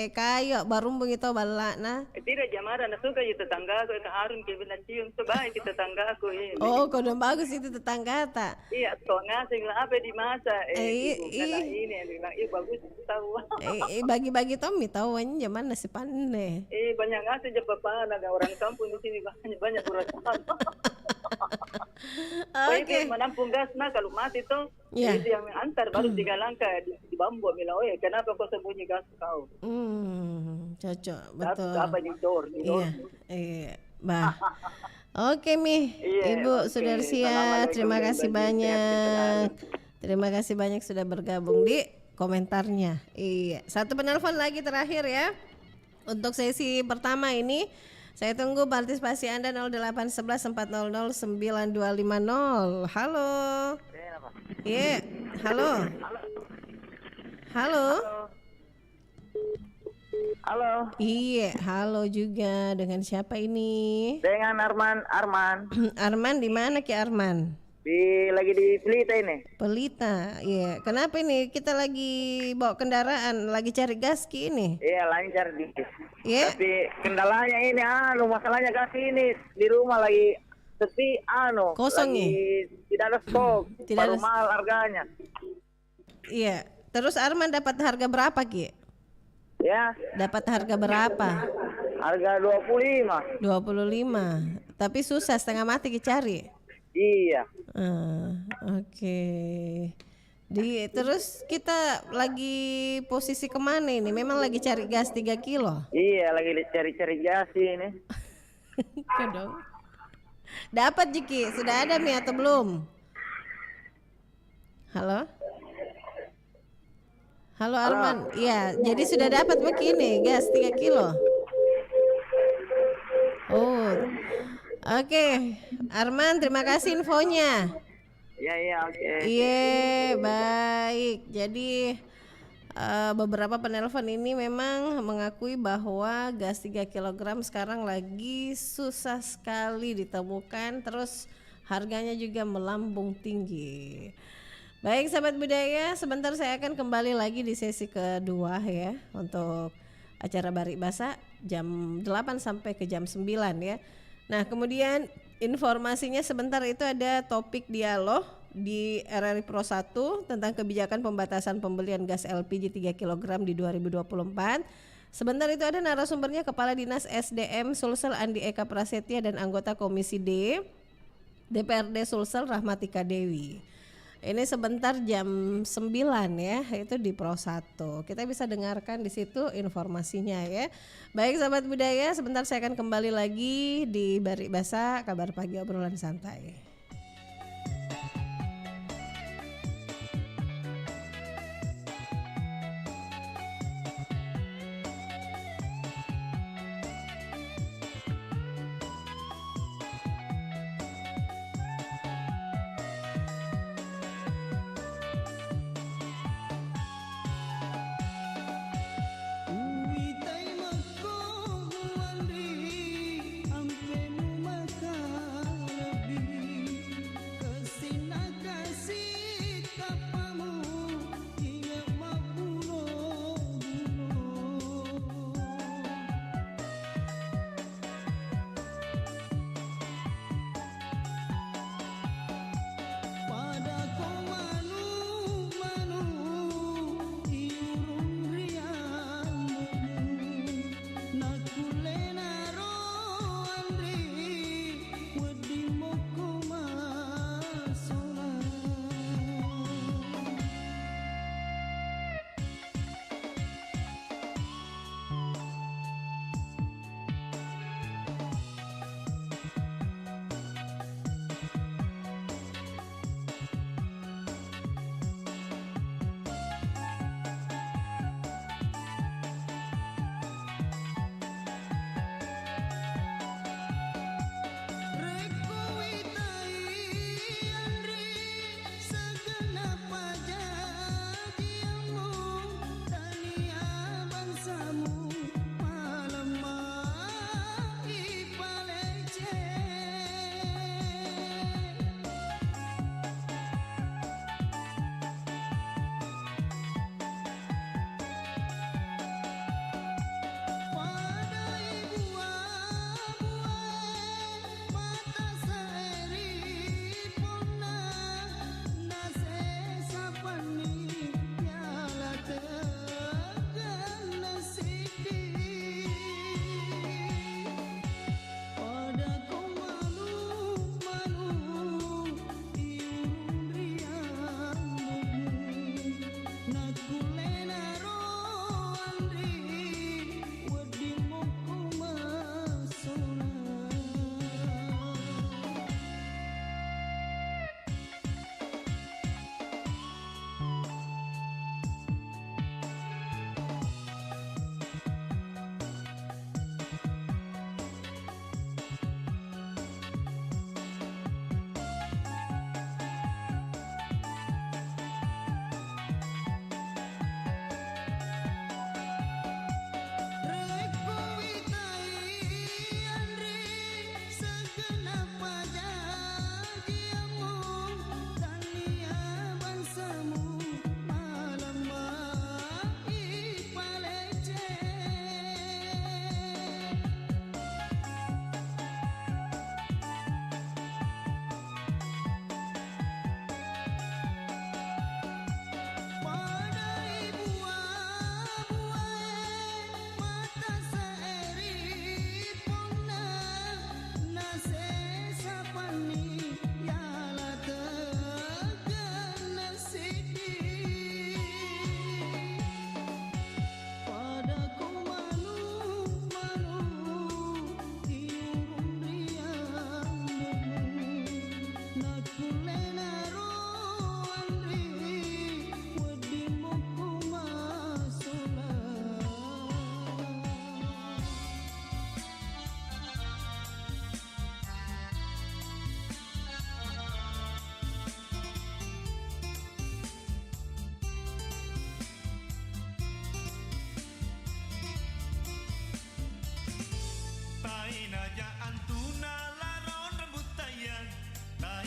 kayu barumbung itu balak nah. Tidak jamara, nak suka itu tetangga aku harun ke bina cium sebaik kita tetangga aku ini. Oh, kau bagus itu tetangga tak? Iya, kau ngasih apa di masa ini yang bilang bagus tahu. Bagi-bagi Tommy tahu zaman nasi pandai. Banyak ngasih je papa naga orang kampung di sini banyak urusan. Oke. Menampung gas kalau mati tuh itu yang antar baru 3 langkah di bambu bilang, "Oh, kenapa kau sembunyi gas kau?" Cocok betul. Apa di dor? Iya. Bah. Oke Mi, Ibu Sudarsia, terima kasih banyak. Terima kasih banyak sudah bergabung di komentarnya. Iya, satu penelpon lagi terakhir ya. Untuk sesi pertama ini saya tunggu partisipasi Anda 0811 400 9250. Halo. Iya, halo. Halo. Halo. Iya, halo juga. Dengan siapa ini? Dengan Arman. Arman di mana Ki Arman? Lagi di Pelita ini. Pelita, iya. Kenapa ini kita lagi bawa kendaraan, lagi cari gas Ki ini? Iya, lancar di. Iya. Tapi kendalanya ini, masalahnya gas ini di rumah lagi sepi, kosong lagi tidak ada stok, baru mahal harganya. Iya. Terus Arman dapat harga berapa Ki? Ya. Dapat harga berapa? Harga 25. 25. Tapi susah setengah mati dicari. Iya. Oke. Terus kita lagi posisi kemana ini? Memang lagi cari gas 3 kilo? Iya, lagi cari-cari gas ini. Kedong. Dapat Jiki? Sudah ada Mi atau belum? Halo? Halo Arman. Iya, jadi sudah dapat begini gas 3 kilo. Oh. Oke, Arman terima kasih infonya. Iya, oke. Iya, baik. Jadi beberapa penelpon ini memang mengakui bahwa gas 3 kg sekarang lagi susah sekali ditemukan, terus harganya juga melambung tinggi. Baik sahabat budaya, sebentar saya akan kembali lagi di sesi kedua ya untuk acara Barik Basa jam 8 sampai ke jam 9 ya. Nah kemudian informasinya sebentar itu ada topik dialog di RRI Pro 1 tentang kebijakan pembatasan pembelian gas LPG 3 kg di 2024. Sebentar itu ada narasumbernya Kepala Dinas SDM Sulsel Andi Eka Prasetya dan anggota Komisi D DPRD Sulsel Rahmatika Dewi. Ini sebentar jam 9 ya, itu di Pro 1. Kita bisa dengarkan di situ informasinya ya. Baik sahabat budaya, sebentar saya akan kembali lagi di Barik Basa, kabar pagi obrolan santai.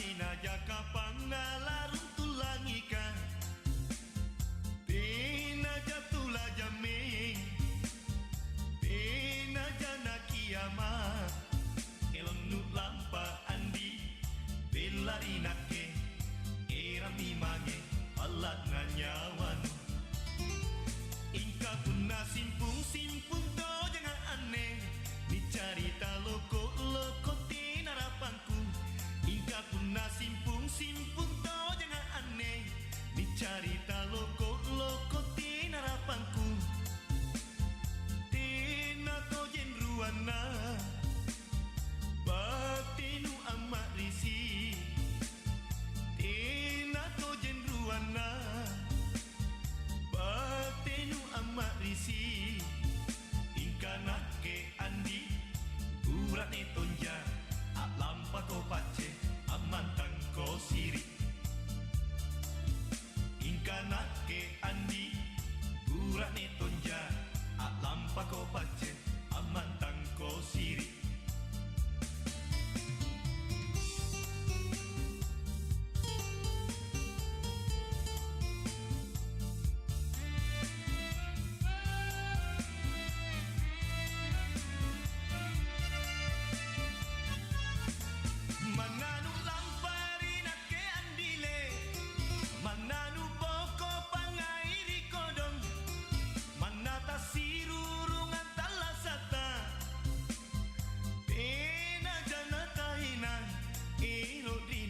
taina jaka pangalarun tulangika tina jatula jaming tina jana kiamat elon nu lampa andi belarinake era mimange alat nganyawan ingka punna simpung to jangan aneh dicarita loko tina rapangku ingka punna simpung to jangan aneh dicarita loko tina rapangku tina to jenruana batinu amat risi tina to jenruana batinu amat risi ingkana ke andi urat ne tonja lampa ko pace amantang ko siri ingkana ke andi urat ne tonja lampa ko pace amantang ko siri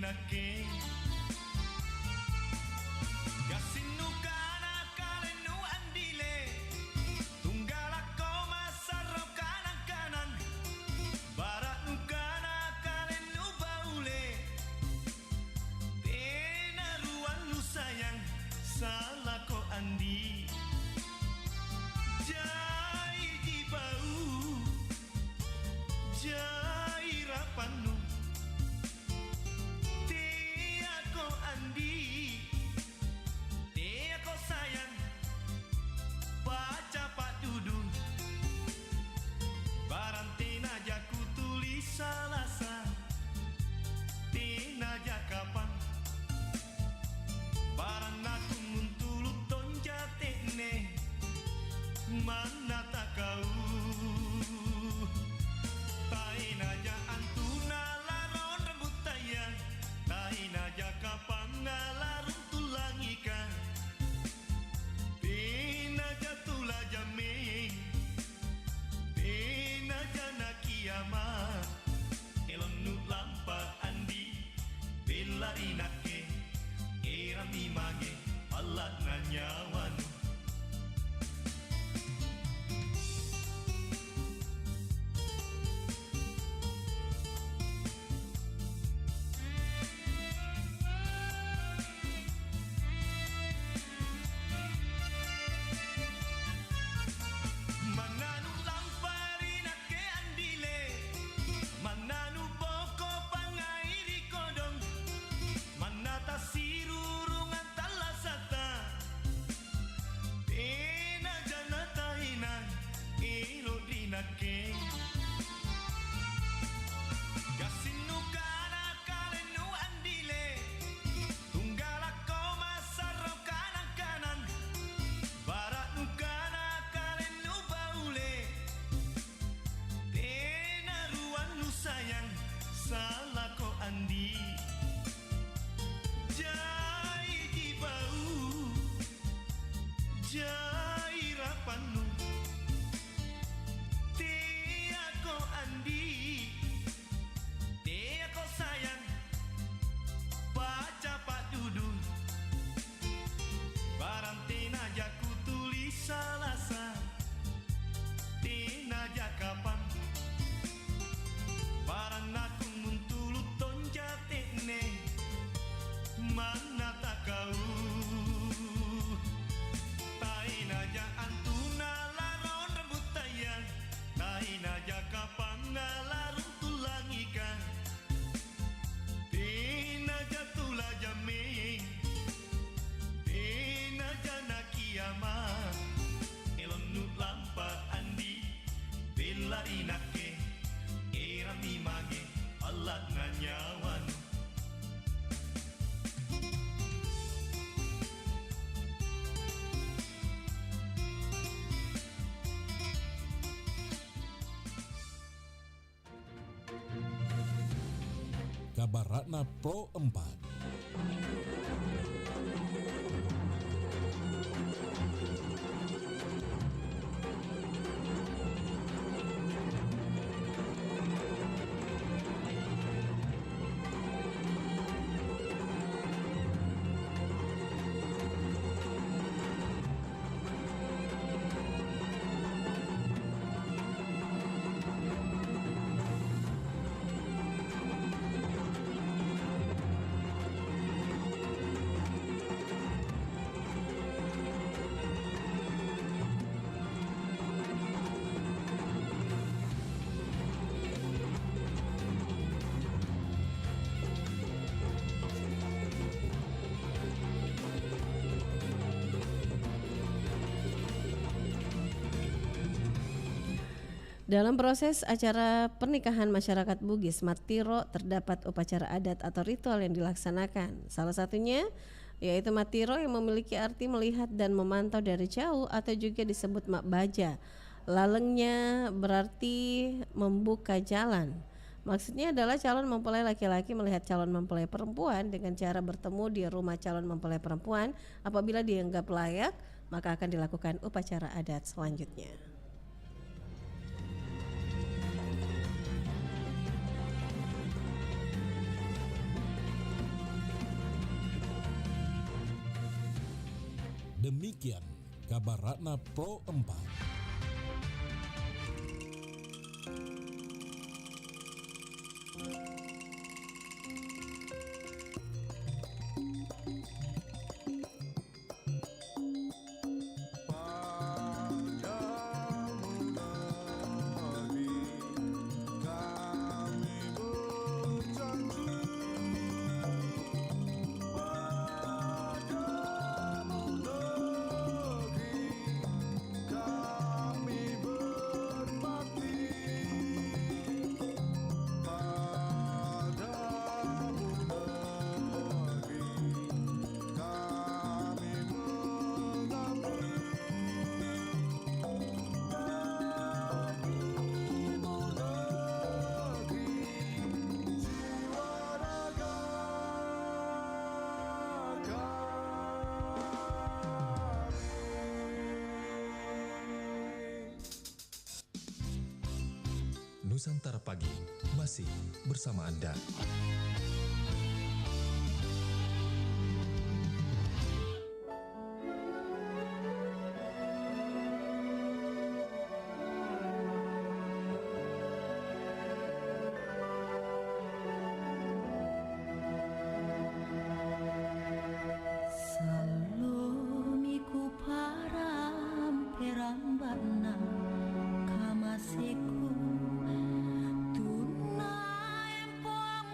nake gasinu kana kalenu andile tunggala ko masarro kanan barat nu kana kalenu baule tena ruan lu sayang salah ko andi jai jibau jai rapanu sayang baca pak dudu barantina jaku tulis salasa tina jakapan baran aku muntulut tonjate ne mana tak kau taina ja antuna laron rambut tayang taina jakapan ngalarun tulangika tina jatula jaming tina jana kiamat elon nu lampa andi belarinake era mimage alat nanyawan sirurungan talasata ena jana taina ilo dinake gasinu kana kalenu andile tunggala ko masarro kanan barat nu kana kalenu baule tena ruan lu sayang salah ko andi jai jibau jai rapanu tia ko andi tia ko sayang baca pak dudu barantina jaku tulis salasa tina jakapan baran aku muntulut tonjate ne mana tak kau taina ja antuna laron rambut tayang taina jaka pangalarun tulangika tina jatula jaming tina jana kiamat elon nu lampa andi belarinake era mimage alat nganyawan Kabaratna Pro 4. Dalam proses acara pernikahan masyarakat Bugis Matiro terdapat upacara adat atau ritual yang dilaksanakan. Salah satunya yaitu Matiro yang memiliki arti melihat dan memantau dari jauh atau juga disebut Mak Baja. Lalengnya berarti membuka jalan. Maksudnya adalah calon mempelai laki-laki melihat calon mempelai perempuan dengan cara bertemu di rumah calon mempelai perempuan. Apabila dianggap layak, maka akan dilakukan upacara adat selanjutnya. Demikian Kabaratna Pro 4. Nusantara Pagi masih bersama Anda. Salomiku param perambana kamasiku tunai empang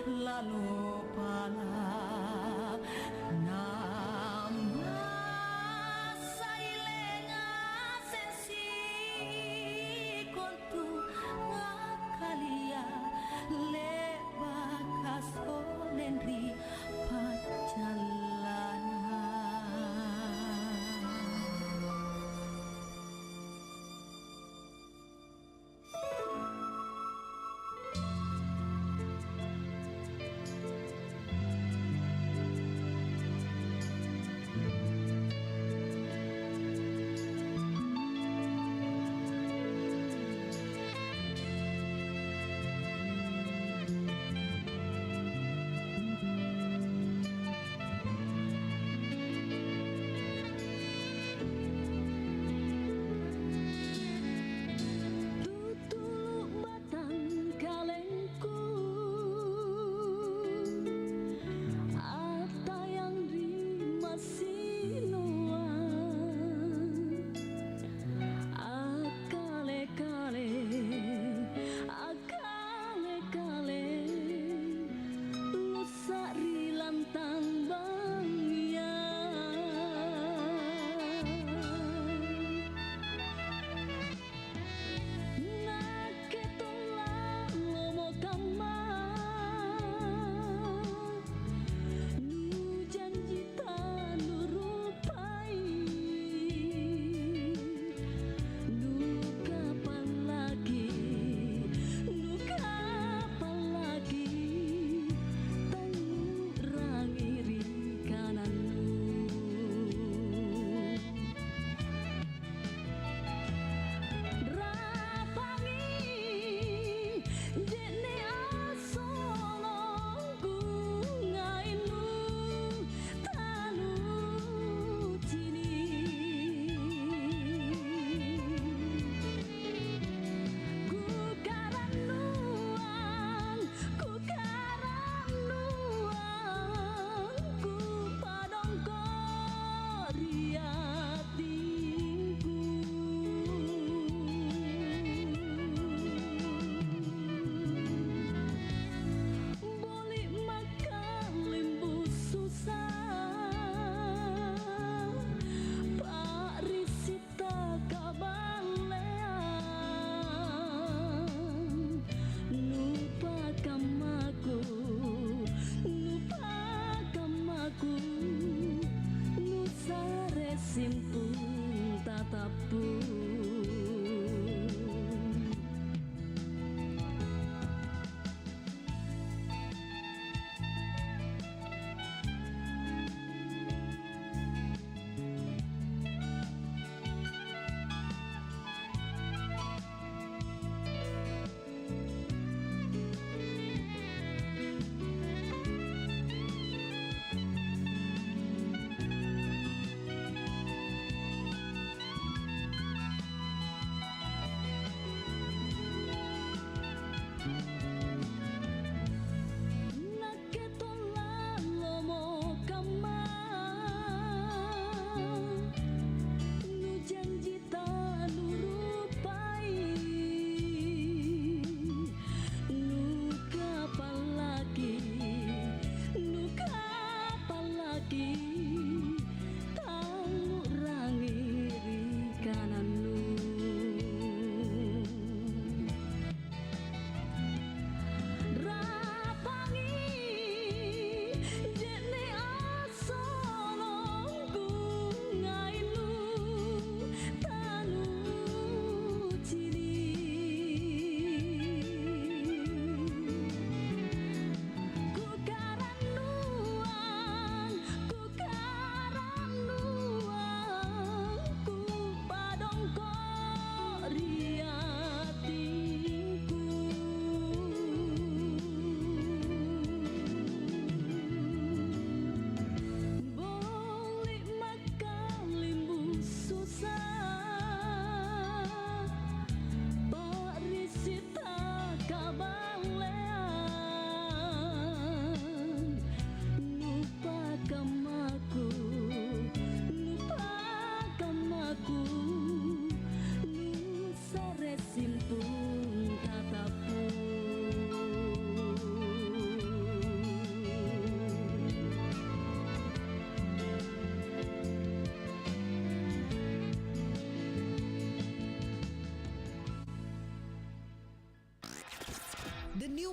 Lalu pala nama sailenga sensi kontu ngakalia leba kasolendri pacalana.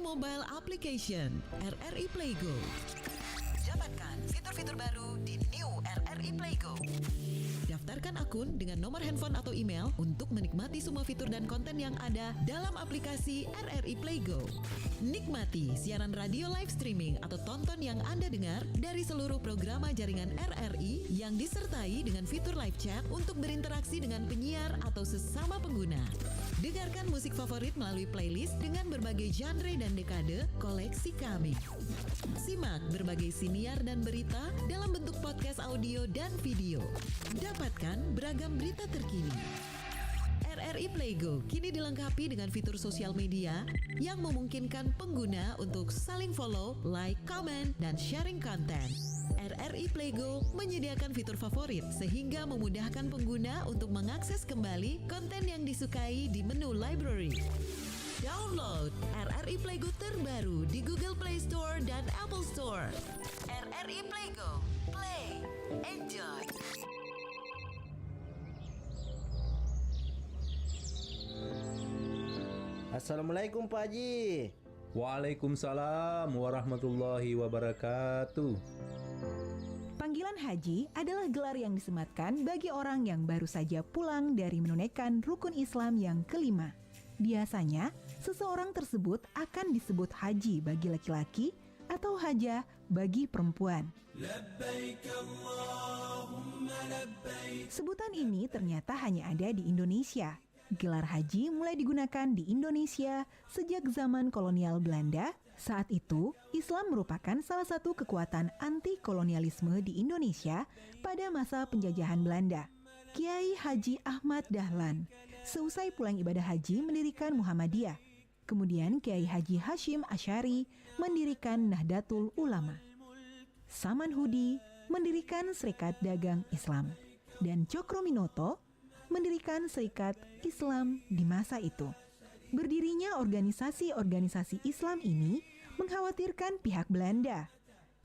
mobile application RRI Playgo. Dapatkan fitur-fitur baru di New RRI Playgo. Daftarkan akun dengan nomor handphone atau email untuk menikmati semua fitur dan konten yang ada dalam aplikasi RRI Playgo. Nikmati siaran radio live streaming atau tonton yang Anda dengar dari seluruh program jaringan RRI yang disertai dengan fitur live chat untuk berinteraksi dengan penyiar atau sesama pengguna. Dengarkan musik favorit melalui playlist dengan berbagai genre dan dekade koleksi kami. Simak berbagai siniar dan berita dalam bentuk podcast audio dan video. Dapatkan beragam berita terkini. RRI Playgo kini dilengkapi dengan fitur sosial media yang memungkinkan pengguna untuk saling follow, like, comment, dan sharing konten. RRI Playgo menyediakan fitur favorit sehingga memudahkan pengguna untuk mengakses kembali konten yang disukai di menu library. Download RRI Playgo terbaru di Google Play Store dan Apple Store. RRI Playgo, play, enjoy. Assalamualaikum Pak Haji. Waalaikumsalam warahmatullahi wabarakatuh. Panggilan haji adalah gelar yang disematkan bagi orang yang baru saja pulang dari menunaikan rukun Islam yang kelima. Biasanya, seseorang tersebut akan disebut haji bagi laki-laki atau hajah bagi perempuan. Sebutan ini ternyata hanya ada di Indonesia. Gelar haji mulai digunakan di Indonesia sejak zaman kolonial Belanda. Saat itu, Islam merupakan salah satu kekuatan anti-kolonialisme di Indonesia pada masa penjajahan Belanda. Kiai Haji Ahmad Dahlan, seusai pulang ibadah haji mendirikan Muhammadiyah. Kemudian Kiai Haji Hashim Asy'ari mendirikan Nahdlatul Ulama. Saman Hudi mendirikan Serikat Dagang Islam. Dan Cokroaminoto mendirikan Serikat Islam di masa itu. Berdirinya organisasi-organisasi Islam ini mengkhawatirkan pihak Belanda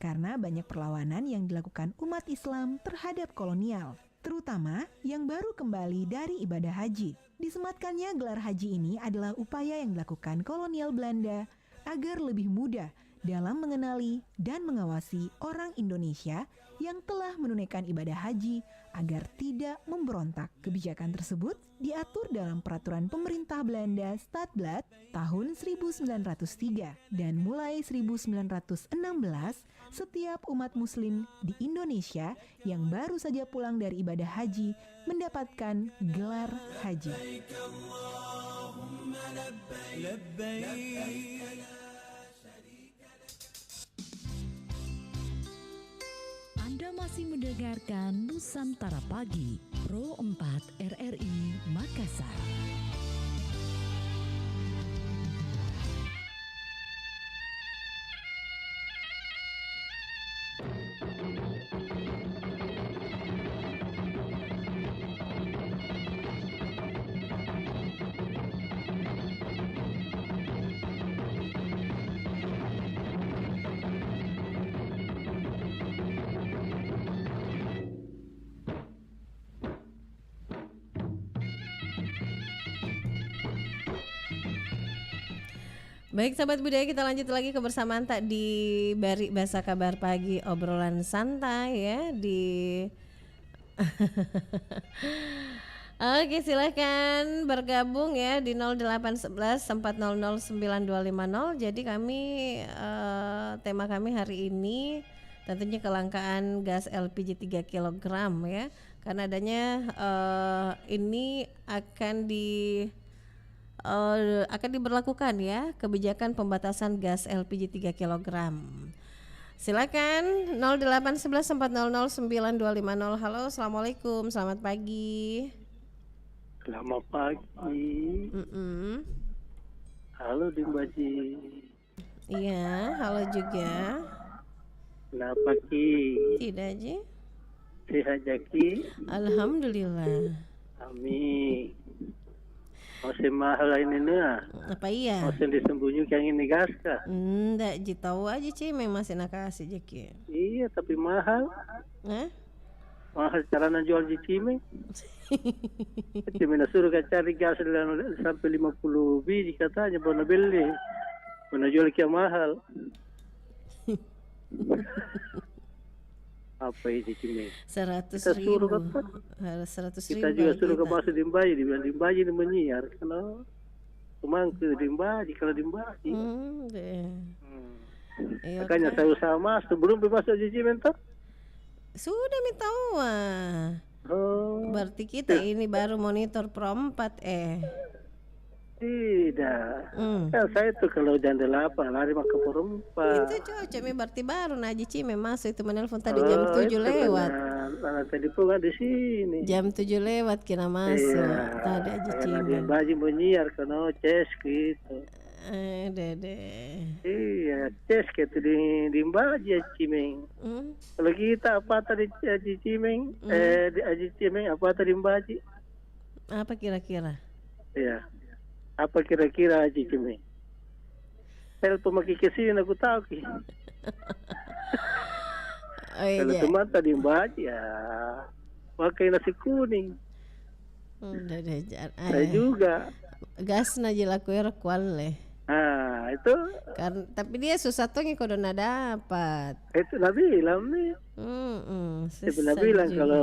karena banyak perlawanan yang dilakukan umat Islam terhadap kolonial, terutama yang baru kembali dari ibadah haji. Disematkannya gelar haji ini adalah upaya yang dilakukan kolonial Belanda agar lebih mudah dalam mengenali dan mengawasi orang Indonesia yang telah menunaikan ibadah haji agar tidak memberontak. Kebijakan tersebut diatur dalam peraturan pemerintah Belanda Stadblad tahun 1903 dan mulai 1916 setiap umat muslim di Indonesia yang baru saja pulang dari ibadah haji mendapatkan gelar haji. Anda masih mendengarkan Nusantara Pagi, Pro 4 RRI Makassar. Baik sahabat budaya, kita lanjut lagi kebersamaan tak di Bari Basa Kabar Pagi, obrolan santai ya di Oke, silahkan bergabung ya di 0811 400 9250. Jadi kami tema kami hari ini tentunya kelangkaan gas LPG 3 kg ya. Karena adanya ini akan diberlakukan ya kebijakan pembatasan gas LPG 3 kg. Silakan 0811 400 9250. Halo, assalamualaikum, selamat pagi. Selamat pagi. Halo Dimbaji. Iya, halo juga. Kenapa Ki? Tidak Ji. Sehat Jaki. Alhamdulillah. Amin. Masih mahal ini nih. Apa iya? Masih disembunyikan ini gas kah? Enggak, Ji tahu aja Ci, memang masih nak kasih Jaki. Iya, tapi mahal. Mahal cara jual di Cime. Cime suruh cari gas sampai 50 biji katanya baru beli. Menjual kia mahal. Apa ini Cimeng? 100.000. Harus 100.000. Kita juga suruh ke pasar Dimbaji, dibilang Dimbaji ini menyiar. Kalau kemang ke Dimbaji, kalau Dimbaji. Makanya saya usaha masuk, belum bebas Haji Cimeng toh? Sudah minta uang. Berarti kita ini baru monitor Pro 4 Tidak. Kan saya tuh kalau jam 8 lari ke Pro 4. Itu cocok, berarti baru Haji Cimeng masuk itu menelpon tadi jam 7 lewat. Anak telepon kan di sini. Jam 7 lewat kira masuk. Tadi Haji Cimeng. Baji menyiar kena ces gitu. Dede. Iya, ces gitu di Baji Haji Cimeng. Kalau kita apa tadi Haji Cimeng? Di Haji Cimeng apa tadi Baji? Apa kira-kira? Iya. Apa kira-kira Haji Cimeng? Telepon maki kesini aku tahu ki. Kalau teman tadi Baji ya pakai nasi kuning. Saya juga. Gas naji laku kuale. Itu. Tapi dia susah tuh ngikodo dapat. Itu Nabi bilang nih. Susah bilang kalau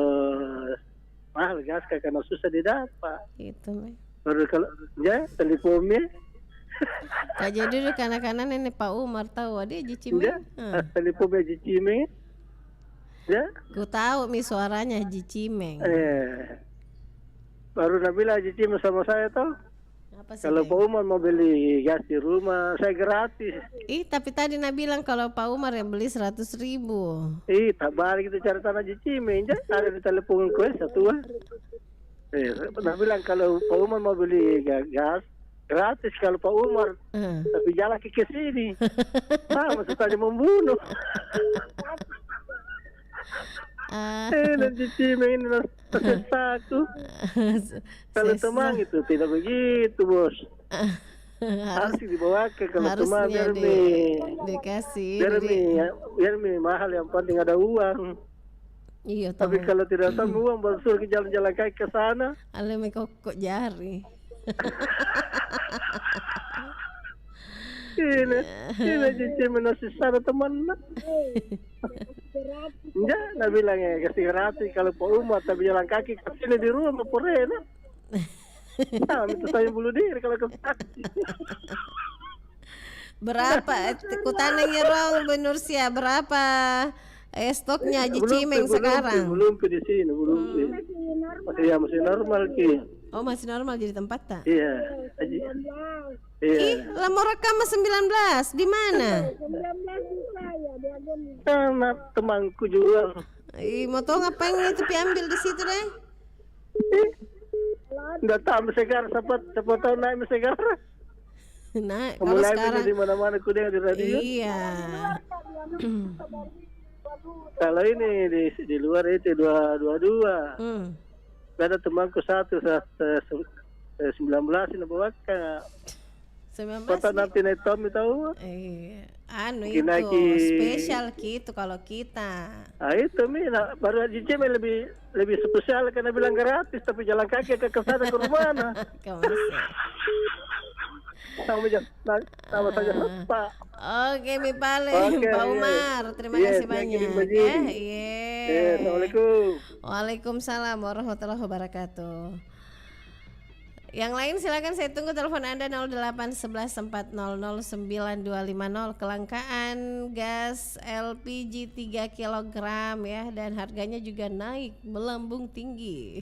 mahal gas karena susah didapat. Itu baru kalau ya teleponnya. Kayak dulu kanan-kanan ini Pak Umar tahu dia Haji Cimeng. Telepon Haji Cimeng. Ya. Ku tahu suaranya Haji Cimeng. Baru Nabila Haji Cimeng sama saya tahu. Kalau Pak Umar mau beli gas di rumah, saya gratis. Tapi tadi bilang kalau Pak Umar yang beli 100.000. Tak balik kita cari tanah Haji Cimeng, ada di telepon gue satu. Pernah bilang kalau Pak Umar mau beli gas gratis kalau Pak Umar, tapi jalan ke sini, maksud tadi membunuh. Nanti Cimeng ini satu. Kalau teman itu tidak begitu bos. Harus dibawa ke kalau teman dikasih. Biar mahal yang penting ada uang. Iya, tapi kalau tidak ada uang baru suruh ke jalan-jalan kaki ke sana. Aleme kok jari. Ini cici menasi sana teman. Enggak, nak bilang ya kasih gratis kalau Pak Umar tapi jalan kaki ke sini di rumah porena. Itu saya bunuh diri kalau ke taksi. Berapa? Kutanya nyerong Bu Nursia berapa? Stoknya Haji Cimeng sekarang. Belum di sini, belum. Masih normal ki. Oh, masih normal jadi tempat tak? Iya. Ih, lah mau rekam 19 di mana? 19 sama temanku juga. Mau tahu ngapain itu ambil di situ deh? Enggak tahu sekarang siapa tahu naik sekarang. Nah, kalau sekarang di mana-mana ku dengar di radio. Iya. Kalau ini di luar itu 222. Ada temanku 19 ini bawa ke 19 kota nanti naik Tommy tahu? Itu spesial gitu kalau kita. Itu baru Haji Cimeng lebih spesial karena bilang gratis tapi jalan kaki ke sana ke rumah. Sama saja Pak. Oke, Mi Pale, Pak Umar, terima kasih banyak. Assalamualaikum. Waalaikumsalam warahmatullahi wabarakatuh. Yang lain silakan saya tunggu telepon Anda 0811400950. Kelangkaan gas LPG 3 kg ya dan harganya juga naik melambung tinggi.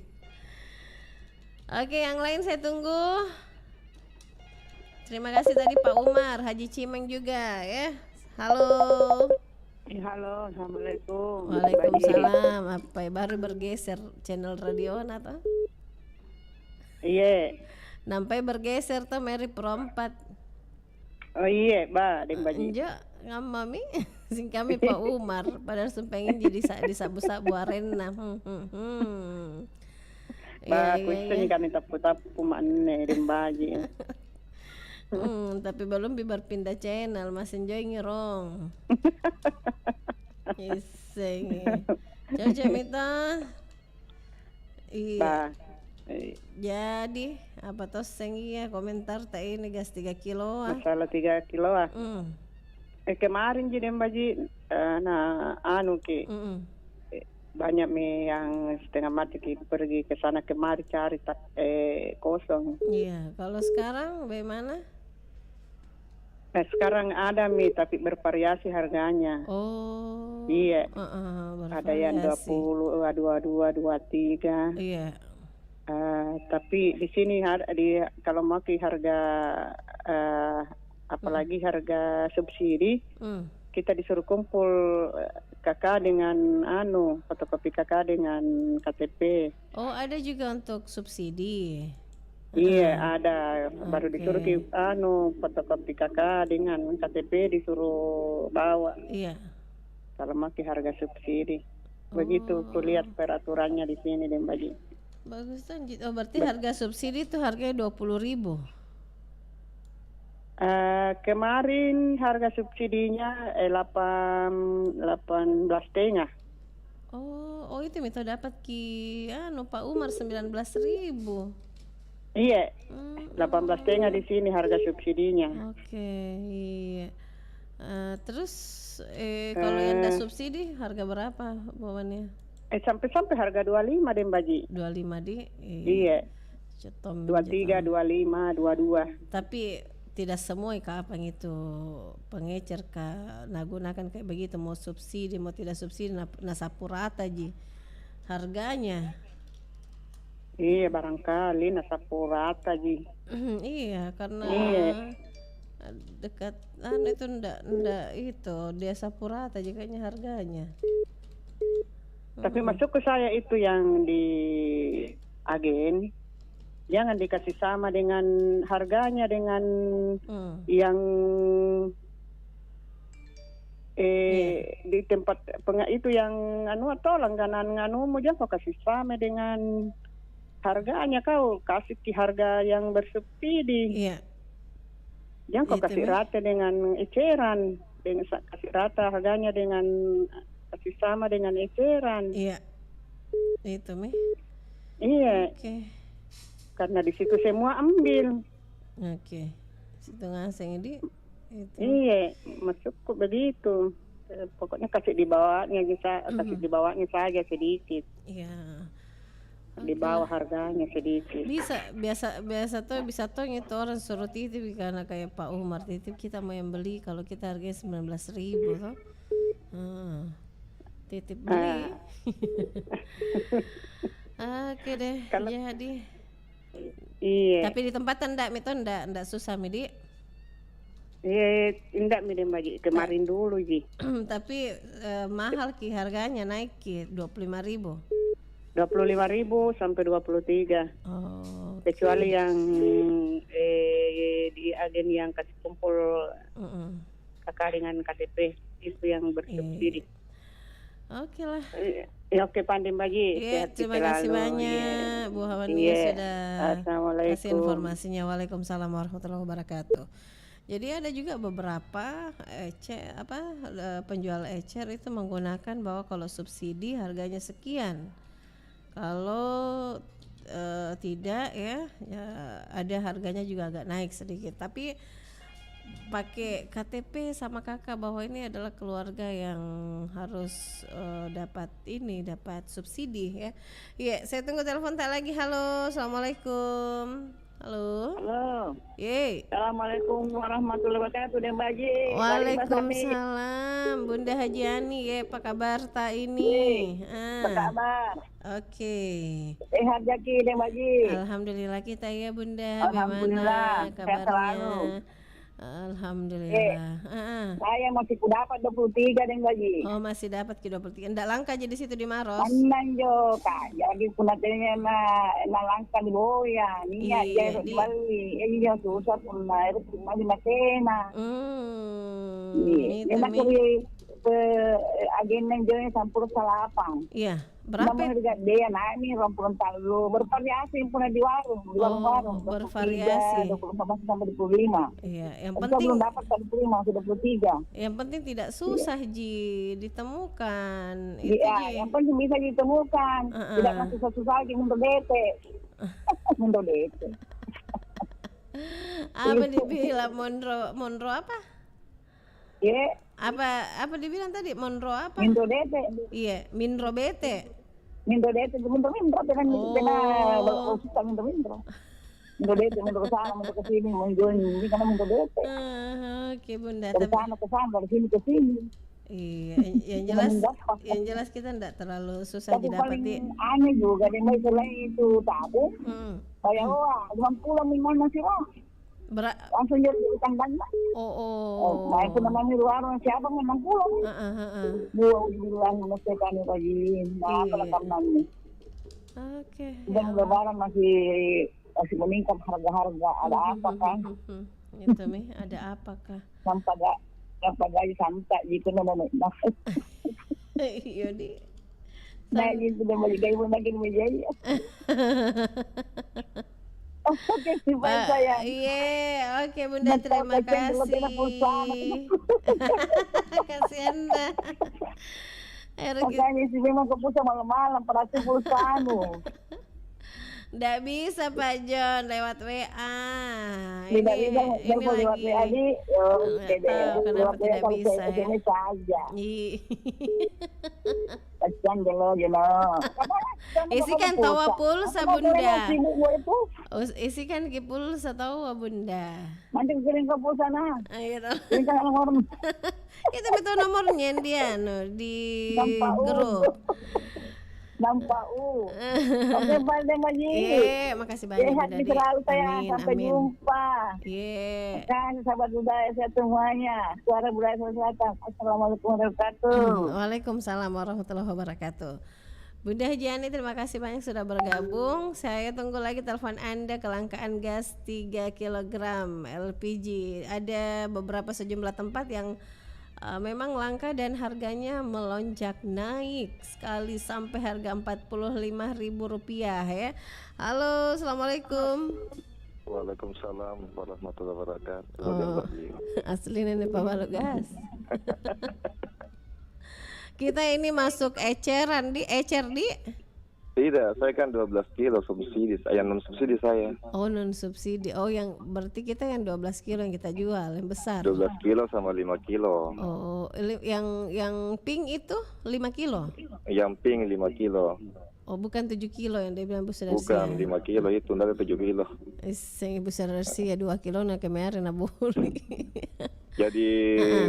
Oke, yang lain saya tunggu. Terima kasih tadi Pak Umar, Haji Cimeng juga ya. Halo. Halo, assalamualaikum. Waalaikumsalam. Apa baru bergeser channel radio atau? Iya. Nampai bergeser tuh Mary Pro 4. Oh iya, Mbak, Dembaji. Enggak, ngamami. Sing kami Pak Umar, padahal pengen jadi disabu-sabu arena. Mbak, kucing kan tapu-tapu mana Dembaji. Tapi belum berpindah channel, masih enjoy ngirong. Iseng. Coba minta. Iya. Jadi apa tos sengia komentar tak ini gas 3 kilo masalah 3 kilo kemarin jadi baji banyak yang setengah mati pergi ke sana kemari cari kosong. Iya, kalau sekarang bagaimana? Sekarang ada tapi bervariasi harganya. Oh. Iya. Ada yang 20, 22, 23. Iya. Tapi di sini kalau mau harga apalagi harga subsidi, kita disuruh kumpul KK dengan fotokopi KK dengan KTP. Oh, ada juga untuk subsidi. Iya, ada. Baru disuruh fotokopi KK dengan KTP disuruh bawa. Iya. Kalau pakai harga subsidi. Begitu kulihat peraturannya di sini dan bagi. Bagus kan. Oh, berarti harga subsidi itu harganya 20.000. Kemarin harga subsidinya 18,5. Oh itu itu dapat Pak Umar 19.000. Iya, 18,5 di sini harga subsidinya. Oke, iya. Terus kalau yang ada subsidi harga berapa bawaannya? Sampai harga 25 deh Baji. 25 di? Iya. 23, 25, 22. Tapi tidak semua kapan itu pengecer gunakan kayak begitu, mau subsidi mau tidak subsidi nasapurata ji harganya. Iya, barangkali nasapurata ji. Iya, karena dekat itu ndak itu desa Purata jikanya harganya. Tapi masuk ke saya itu yang di agen jangan dikasih sama dengan harganya dengan yang di tempat itu yang tolong kanan mau jangan kau kasih sama dengan harganya, kau kasih di harga yang bersubsidi. Iya. Jangan kau kasih rata dengan eceran, dengan kasih rata harganya dengan kasih sama dengan eceran. Iya. Itu Iya. Oke. Karena di situ semua ambil. Oke. Situ ngaseng itu. Iya, masuk begitu. Pokoknya kasih di bawahnya kasih di bawahnya saja sedikit. Iya. Di bawah harganya sedikit. Biasa itu orang suruh titip karena kayak Pak Umar titip kita mau yang beli kalau kita harganya 19.000 toh. Titip beli. Oke deh. Jadi. Iya. Tapi di tempat ndak susah Midi. Iya, enggak Midi Baji. Kemarin dulu Ji. Tapi mahal harganya naik 25.000. 25.000 sampai 23. Oh. Kecuali yang di agen yang kasih kumpul kakak dengan KTP itu yang bersubsidi. Oke lah. Ya, oke Pandem Baji. Ya, terima kasih banyak Bu Hawania sudah kasih informasinya. Waalaikumsalam warahmatullahi wabarakatuh. Jadi ada juga beberapa penjual ecer itu menggunakan bahwa kalau subsidi harganya sekian. Kalau tidak ya ada harganya juga agak naik sedikit. Tapi pakai KTP sama kakak bahwa ini adalah keluarga yang harus dapat subsidi ya. Iya, saya tunggu telepon tak lagi. Halo, assalamualaikum. Halo. Assalamualaikum warahmatullahi wabarakatuh, Deng Baji. Waalaikumsalam, Bunda Haji Ani. Apa kabar tak ini? Apa kabar? Oke. Sehat Jaki, Deng Baji. Alhamdulillah kita ya Bunda. Alhamdulillah. Bagaimana kabarnya? Alhamdulillah. Saya masih dapat 23 Deng Baji. Oh, masih dapat ke 23. Ndak langka jadi situ di Maros. Manang jo Kak. Jadi punatnya na langka di boya. Niya dia bali. Iya susah pun itu cuma di Matena. Ini nak ke agen yang join sampur salapang. Iya. Berapa? Nama dia naik nih 20 bervariasi pun di warung, di warung. Bervariasi. 24 sampai 25. Iya, yang penting belum dapat 25 sudah 23. Yang penting tidak susah Ji ditemukan. Iya, yang penting bisa ditemukan. Tidak masih susah lagi untuk DP. Mundo DP. Apa dibilang Monro apa? Iya. Apa dibilang tadi Monro apa? Mindo DP. Iya, Minro Bete. Mindo DP, Mindo dengan susah Mindo. Mindo DP, Mindo ke sana, Mindo ke sini, ini karena Mindo DP. Oke Bunda. Dari sana ke sana, dari sini ke sini. Iya, yang jelas kita enggak terlalu susah tapi didapati. Paling aneh juga di selain itu tabung. Kayak wah, 60 mingguan masih wah. Langsung jadi utang banyak. Nah, itu namanya luar siapa memang pulang. Dua bilang mesti kami lagi. Nah, pelakangannya. Oke. Dan lebaran masih meningkat harga-harga. Ada apa kan? Itu Mi, ada apakah? Sampai gaji santai gitu namanya. Iya di. Nah, itu udah balik gaji makin menjadi. Oke, saya. Iya, oke Bunda, terima kasih. Kasihan dah. Makanya sih memang ke pusat malam-malam perhati pulsa Nggak bisa Pak John lewat WA. Tidak bisa lewat WA di kenapa tidak bisa ya? Saja. Kasihan dulu, Isikan tawa pulsa Bunda. Isikan ki pulsa tawa Bunda. Nanti kirim ke pulsa nah. Ayo. Kirim nomor. Kita betul nomornya dia di grup. Nampak Oke, Bang Maji. Makasih banyak. Sehat selalu saya. Sampai jumpa. Kan sahabat budaya saya semuanya. Suara Budaya Selatan. Assalamualaikum warahmatullahi wabarakatuh. Waalaikumsalam warahmatullahi wabarakatuh. Bunda Hajiani, terima kasih banyak sudah bergabung. Saya tunggu lagi telepon Anda. Kelangkaan gas 3 kg LPG. Ada beberapa sejumlah tempat yang memang langka dan harganya melonjak naik sekali sampai harga Rp45.000 ya. Halo, assalamualaikum. Waalaikumsalam warahmatullahi wabarakatuh. Asli nenek Pak Balugas. Kita ini masuk ecer di. Tidak, saya kan 12 kilo subsidi, yang non subsidi saya. Oh, non subsidi. Oh, yang berarti kita yang 12 kilo yang kita jual, yang besar. 12 kilo sama 5 kilo. Oh, yang pink itu 5 kilo? Yang pink 5 kilo. Oh, bukan 7 kilo yang dia bilang Bu Sudarsi. Bukan, 5 kilo itu, dari 7 kilo. Yang Bu Sudarsi ya 2 kilo na kemarin na buli. Jadi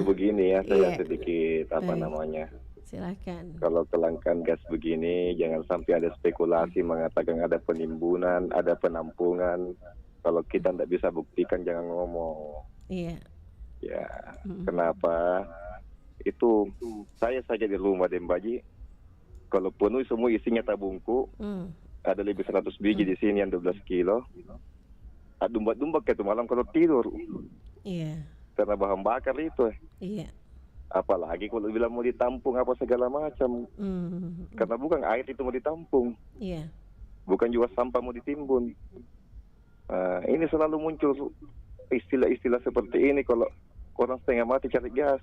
begini ya, saya sedikit namanya. Silakan. Kalau kelangkaan gas begini, jangan sampai ada spekulasi mengatakan ada penimbunan, ada penampungan. Kalau kita tidak bisa buktikan, jangan ngomong. Iya. Ya, kenapa? Itu saya saja di rumah Dembaji. Kalau penuh semua isinya tabungku, ada lebih 100 biji di sini yang 12 kilo. Dumba-dumba kayak itu malam kalau tidur. Iya. Karena bahan bakar itu. Iya. Apalagi kalau bilang mau ditampung apa segala macam. Karena bukan air itu mau ditampung. Iya. Bukan juga sampah mau ditimbun. Ini selalu muncul istilah-istilah seperti ini kalau orang setengah mati cari gas.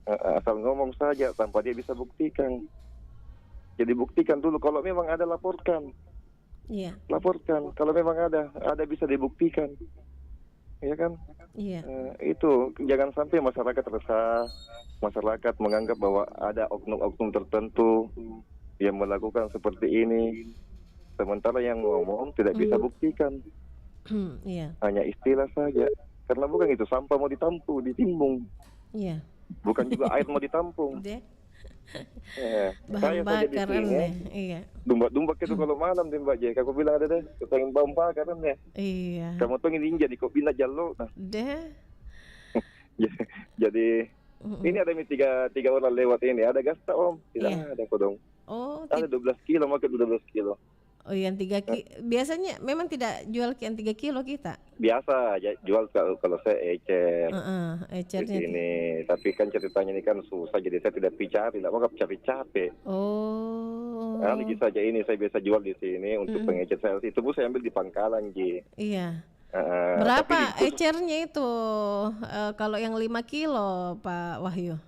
Asal ngomong saja tanpa dia bisa buktikan. Jadi buktikan dulu, kalau memang ada laporkan. Iya. Laporkan, kalau memang ada bisa dibuktikan. Iya kan? Iya. Itu jangan sampai masyarakat resah, masyarakat menganggap bahwa ada oknum-oknum tertentu yang melakukan seperti ini, sementara yang ngomong tidak bisa buktikan. Iya. Hanya istilah saja. Karena bukan itu sampah mau ditimbung. Iya. Bukan juga air mau ditampung. Bahan bakaran deh. Iya. Dumba-dumba itu kalau malam deh Mbak Jek. Aku bilang ada deh, ketangin bahan bakaran deh. Iya. Kamu tuh ini jadi kok bina jalo. Nah. Deh. Jadi ini ada tiga orang lewat ini. Ada gas tak Om? Tidak ada kok dong. Oh. Ada 12 kilo, maka 12 kilo. Oh, yang 3 kilo. Biasanya memang tidak jual yang 3 kilo kita. Biasa jual kalau saya ecer. Ecernya di sini. Tapi kan ceritanya ini kan susah, jadi saya tidak cari, tidak mau capek-capek. Oh. Lagi saja ini saya biasa jual di sini untuk pengecer saya. Itu pun saya ambil di pangkalan, Ji. Iya. Berapa ecernya itu kalau yang 5 kilo, Pak Wahyu?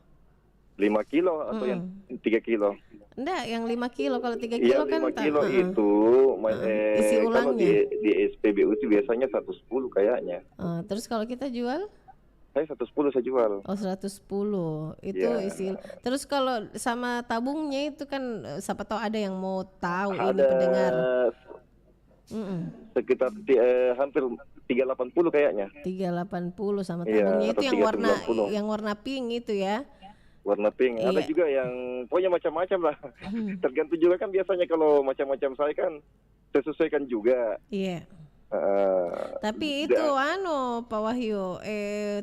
5 kilo atau yang 3 kilo? Enggak, yang 5 kilo. Kalau 3 kilo kan 5 kilo itu isi kalau ulangnya. di SPBU itu biasanya 110 kayaknya. Terus kalau kita jual? Saya 110 saya jual. Oh, 110 itu isi. Terus kalau sama tabungnya itu kan siapa tahu ada yang mau tahu ini pendengar. Sekitar hampir 380 kayaknya. 380 sama tabungnya itu yang warna pink itu ya. Warna pink. Ada juga yang pokoknya macam-macam lah. Tergantung juga kan biasanya kalau macam-macam saya kan saya sesuaikan juga. Iya. Tapi itu Pak Wahyu,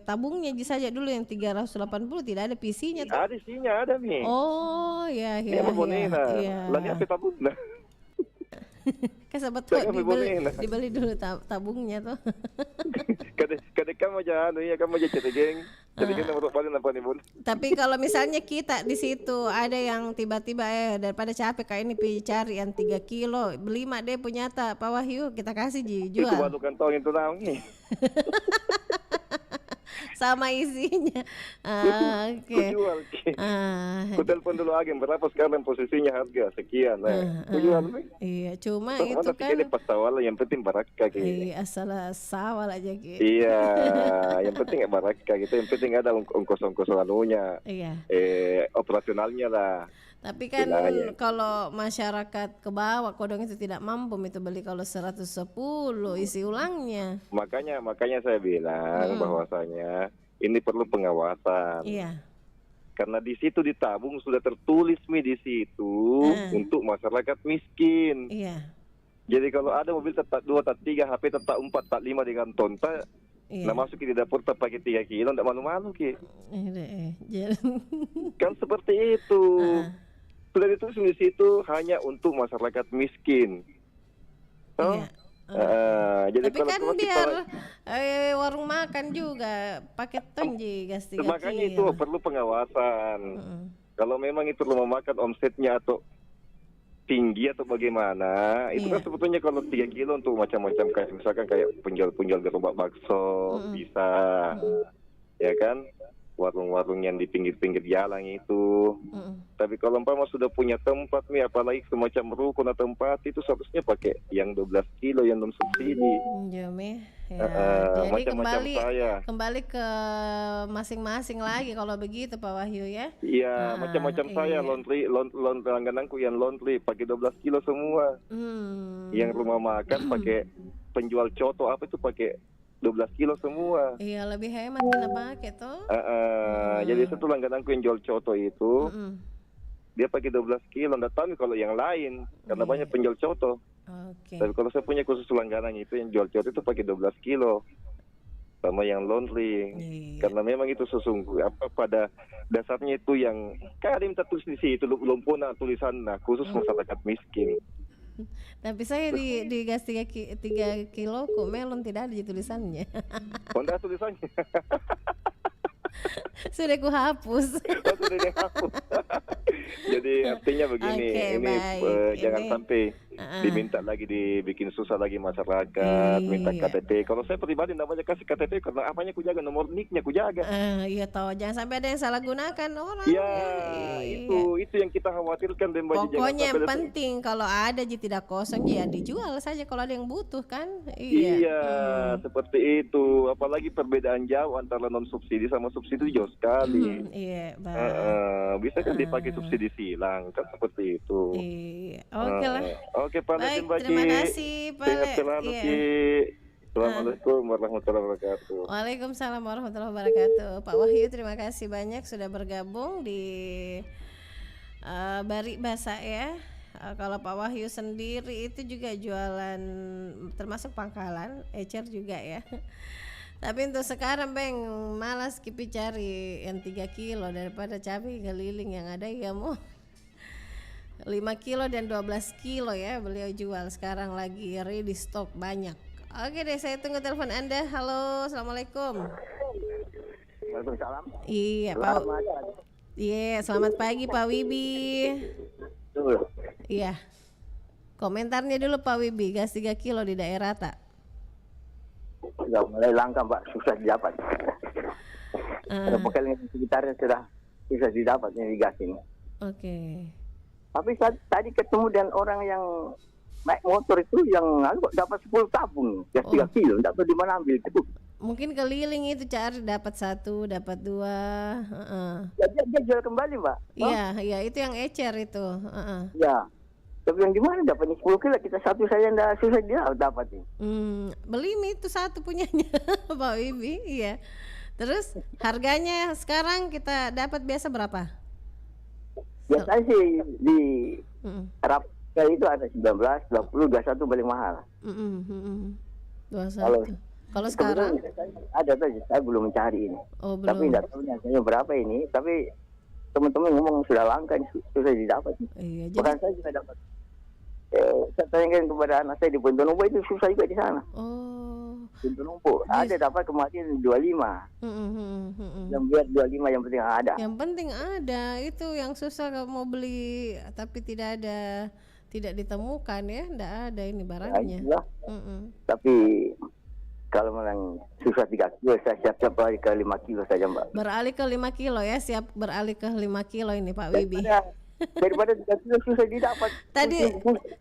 tabungnya saja dulu yang 380 tidak ada PC-nya. Ada isinya, ada nih. Oh, iya. Lalu apa tabung? Kan sahabat dibeli dulu tabungnya tuh. Kadang kamu aja kamu aja cetegeng. Cetegeng nomor paling apa nih, Bun? Tapi kalau misalnya kita di situ ada yang tiba-tiba daripada capek kayak ini cari yang 3 kilo, beli mak deh punya Pak Wahyu, kita kasih jual. Itu baru kantong itu naon nih. Sama isinya. Oke. Jual. Ku telepon dulu agen berapa sekarang posisinya harga sekian. Ku jual nih. Iya, cuma itu kan pas awal yang penting barakah gitu. Iya, asal sawal aja gitu. Iya, yang penting barakah gitu, yang penting ada ongkos-ongkos anunya. Iya. Operasionalnya lah. Tapi kan kalau masyarakat ke bawah kodong itu tidak mampu itu beli kalau 110 isi ulangnya. Makanya saya bilang bahwasanya ini perlu pengawasan. Iya. Karena di situ ditabung sudah tertulis di situ untuk masyarakat miskin. Iya. Jadi kalau ada mobil tetap 2, tetap 3, HP tetap 4, tetap 5 dengan tonta, nah masuk di dapur tak pakai 3 kilo, tidak malu-malu ki. Kan seperti itu. Sudah ditulis di situ hanya untuk masyarakat miskin. Jadi tapi kan biar warung makan juga pakai tonji gas 3 kilo. Makanya itu perlu pengawasan. Kalau memang itu memakan omsetnya atau tinggi atau bagaimana, itu kan sebetulnya kalau 3 kilo untuk macam-macam kayak misalkan kayak penjual-penjual gerobak bakso bisa, ya kan? Warung-warung yang di pinggir-pinggir jalan itu. Tapi kalau umpama sudah punya tempat nih, apalagi semacam rukun atau tempat itu seharusnya pakai yang 12 kilo yang non subsidi. Jadi kembali ke masing-masing lagi kalau begitu Pak Wahyu ya. Iya, macam-macam saya laundry langgananku yang laundry pakai 12 kilo semua. Yang rumah makan pakai penjual coto apa itu pakai 12 kilo semua. Iya, lebih hemat kita pakai tuh. Jadi satu langgananku yang jual coto itu dia pakai 12 kilo. Nggak tahu kalau yang lain karena banyak penjual coto. Tapi kalau saya punya khusus langganan itu yang jual coto itu pakai 12 kilo sama yang laundry. Karena memang itu sesungguhnya pada dasarnya itu yang karim tertulis di situ belum punya tulisan khusus masyarakat miskin. Tapi saya di gas 3 kilo kok melon tidak ada tulisannya. Honda tulisannya. Sudah ku hapus. Sudah dihapus. Jadi artinya begini, jangan sampai diminta lagi dibikin susah lagi masyarakat, minta KTP. Kalau saya pribadi namanya kasih KTP karena apanya ku jaga, nomor NIK-nya ku jaga. Iya tahu, jangan sampai ada yang salah gunakan orang. Itu yang kita khawatirkan dan pokoknya yang penting kalau ada tidak kosong ya dijual saja kalau ada yang butuh kan. Iya, seperti itu. Apalagi perbedaan jauh antara non subsidi sama subsidi jauh sekali. Iya, bisa kan dipakai subsidi silang kan seperti itu. Iya, oke lah. Oke, Pak. Baik, terima kasih Pak. Sehat selalu Ki. Assalamualaikum warahmatullahi wabarakatuh. Waalaikumsalam warahmatullahi wabarakatuh. Pak Wahyu, terima kasih banyak sudah bergabung di Bari Basa ya. Kalau Pak Wahyu sendiri itu juga jualan termasuk pangkalan, ecer juga ya. Tapi untuk sekarang Bang malas Kipi cari yang 3 kilo daripada cabai keliling yang ada ya mau 5 kilo dan 12 kilo ya beliau jual sekarang lagi ready stock banyak. Oke deh, saya tunggu telepon Anda. Halo, assalamualaikum. Waalaikumsalam. Iya Pak. Iya, selamat pagi Pak Wibi. Iya. Komentarnya dulu Pak Wibi, gas 3 kilo di daerah tak? Sudah mulai langka Pak, susah didapat. Ada pokoknya sekitarnya sudah susah didapat ini gas ini. Oke. Tapi tadi ketemu dengan orang yang naik motor itu yang dapat 10 tabung, gas 3 kilo, tidak tahu di mana ambil itu. Mungkin keliling itu cari dapat 1, dapat 2. Ya, dia jual kembali, Mbak. Iya, itu yang ecer itu. Ya. Tapi yang gimana dapatnya 10 kilo, kita satu saja ndak susah dia dapat nih. Beli itu satu punyanya Pak Wibi, iya. Terus harganya sekarang kita dapat biasa berapa? Biasanya sih di Arab itu ada 19, 20, 21 paling mahal. 21. Kalau sekarang ada saja, saya belum mencari ini. Tapi tidak tahu harganya berapa ini. Tapi teman-teman ngomong sudah langka, susah didapat. Iya, bahkan saya juga dapat. Saya tanyakan kepada anak saya di Pontonombo itu susah juga di sana. Pontonombo ada dapat kemarin 25. Yang biar 25 yang penting ada. Yang penting ada, itu yang susah kalau mau beli tapi tidak ditemukan ya, tidak ada ini barangnya. Tapi kalau memang susah 3 kilo, saya siap-siap beralih ke 5 kilo saja, Mbak. Beralih ke 5 kilo ya, siap beralih ke 5 kilo ini Pak Wibi. Daripada 3 kilo susah didapat.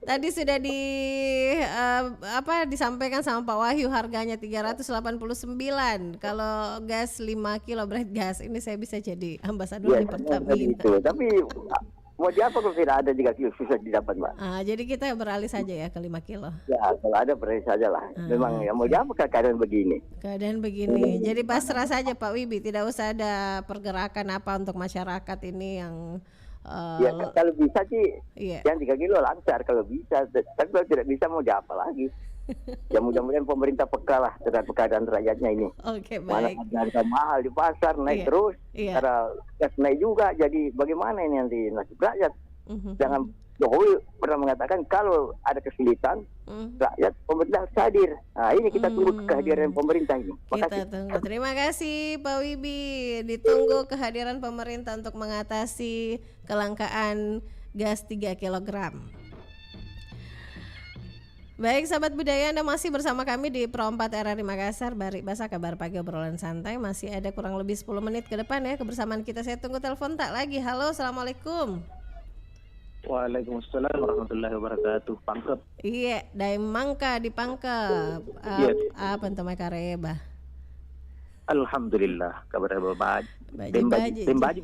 Tadi sudah disampaikan sama Pak Wahyu harganya 389. Kalau gas 5 kilo berat gas, ini saya bisa jadi ambasador di Pertamina. Tapi mau diapa kalau tidak ada 3 kilo susah didapat, Mbak. Jadi kita beralih saja ya ke 5 kilo. Ya, kalau ada beralih saja lah. Memang ya mau diapa keadaan begini. Jadi pasrah saja Pak Wibi, tidak usah ada pergerakan apa untuk masyarakat ini yang ya kalau bisa sih yang 3 kilo lancar kalau bisa. Tapi kalau tidak bisa mau diapa lagi. Ya mudah-mudahan pemerintah peka lah terhadap keadaan rakyatnya ini. Oke, baik. Mana harga mahal di pasar naik terus, karena gas naik juga. Jadi bagaimana ini nanti nasib rakyat? Jangan Jokowi pernah mengatakan kalau ada kesulitan rakyat, pemerintah harus hadir. Nah ini kita tunggu kehadiran pemerintah ini. Kita tunggu. Terima kasih Pak Wibi. Ditunggu kehadiran pemerintah untuk mengatasi kelangkaan gas 3 kg. Baik sahabat budaya, Anda masih bersama kami di Pro 4 RRI Makassar, Bari Basa, kabar pagi obrolan santai. Masih ada kurang lebih 10 menit ke depan ya kebersamaan kita. Saya tunggu telepon tak lagi. Halo, Assalamualaikum. Waalaikumsalam warahmatullahi wabarakatuh. Pangkep. Iya, Daim Mangka di Pangkep. Apa namanya kareba? Alhamdulillah, kabar baik.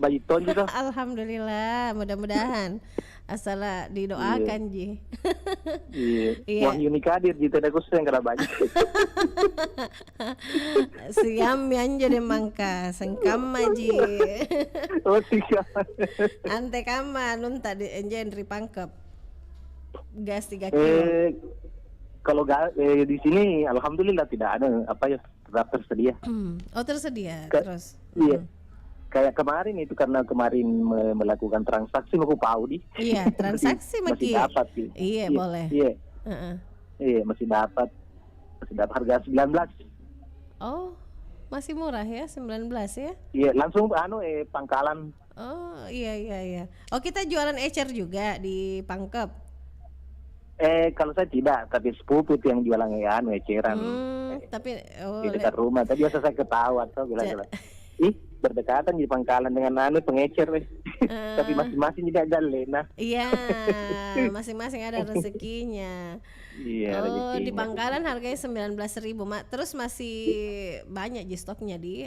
Baju ton juga. Alhamdulillah, mudah-mudahan. Asal didoakan Ji. Iya. Wahyu nikadir Ji, tidak khusus yang kena banyak. Siam yang jadi Mangka, sengkam Ji. Oh siap. Ante kama nun tadi enjendri Pangkep. Gas 3 kilo. Kalau di sini alhamdulillah tidak ada tetap tersedia. Oh tersedia terus. Iya. Kayak kemarin itu karena kemarin melakukan transaksi mau Audi. Iya, transaksi masih dapat sih. Iya, boleh. Iya. Iya, masih dapat harga 19. Oh, masih murah ya, 19 ya? Iya, langsung pangkalan. Oh, iya. Oh, kita jualan ecer juga di Pangkep. Kalau saya tidak, tapi sepupu yang jualan eceran. Tapi di dekat rumah. Tadi biasa saya ketawa atau bilang berdekatan di pangkalan dengan pengecer tapi masing-masing tidak ada lena. Iya, masing-masing ada rezekinya. Iya, rezekinya. Di pangkalan harganya 19.000, Mak. Terus masih banyak di stoknya di.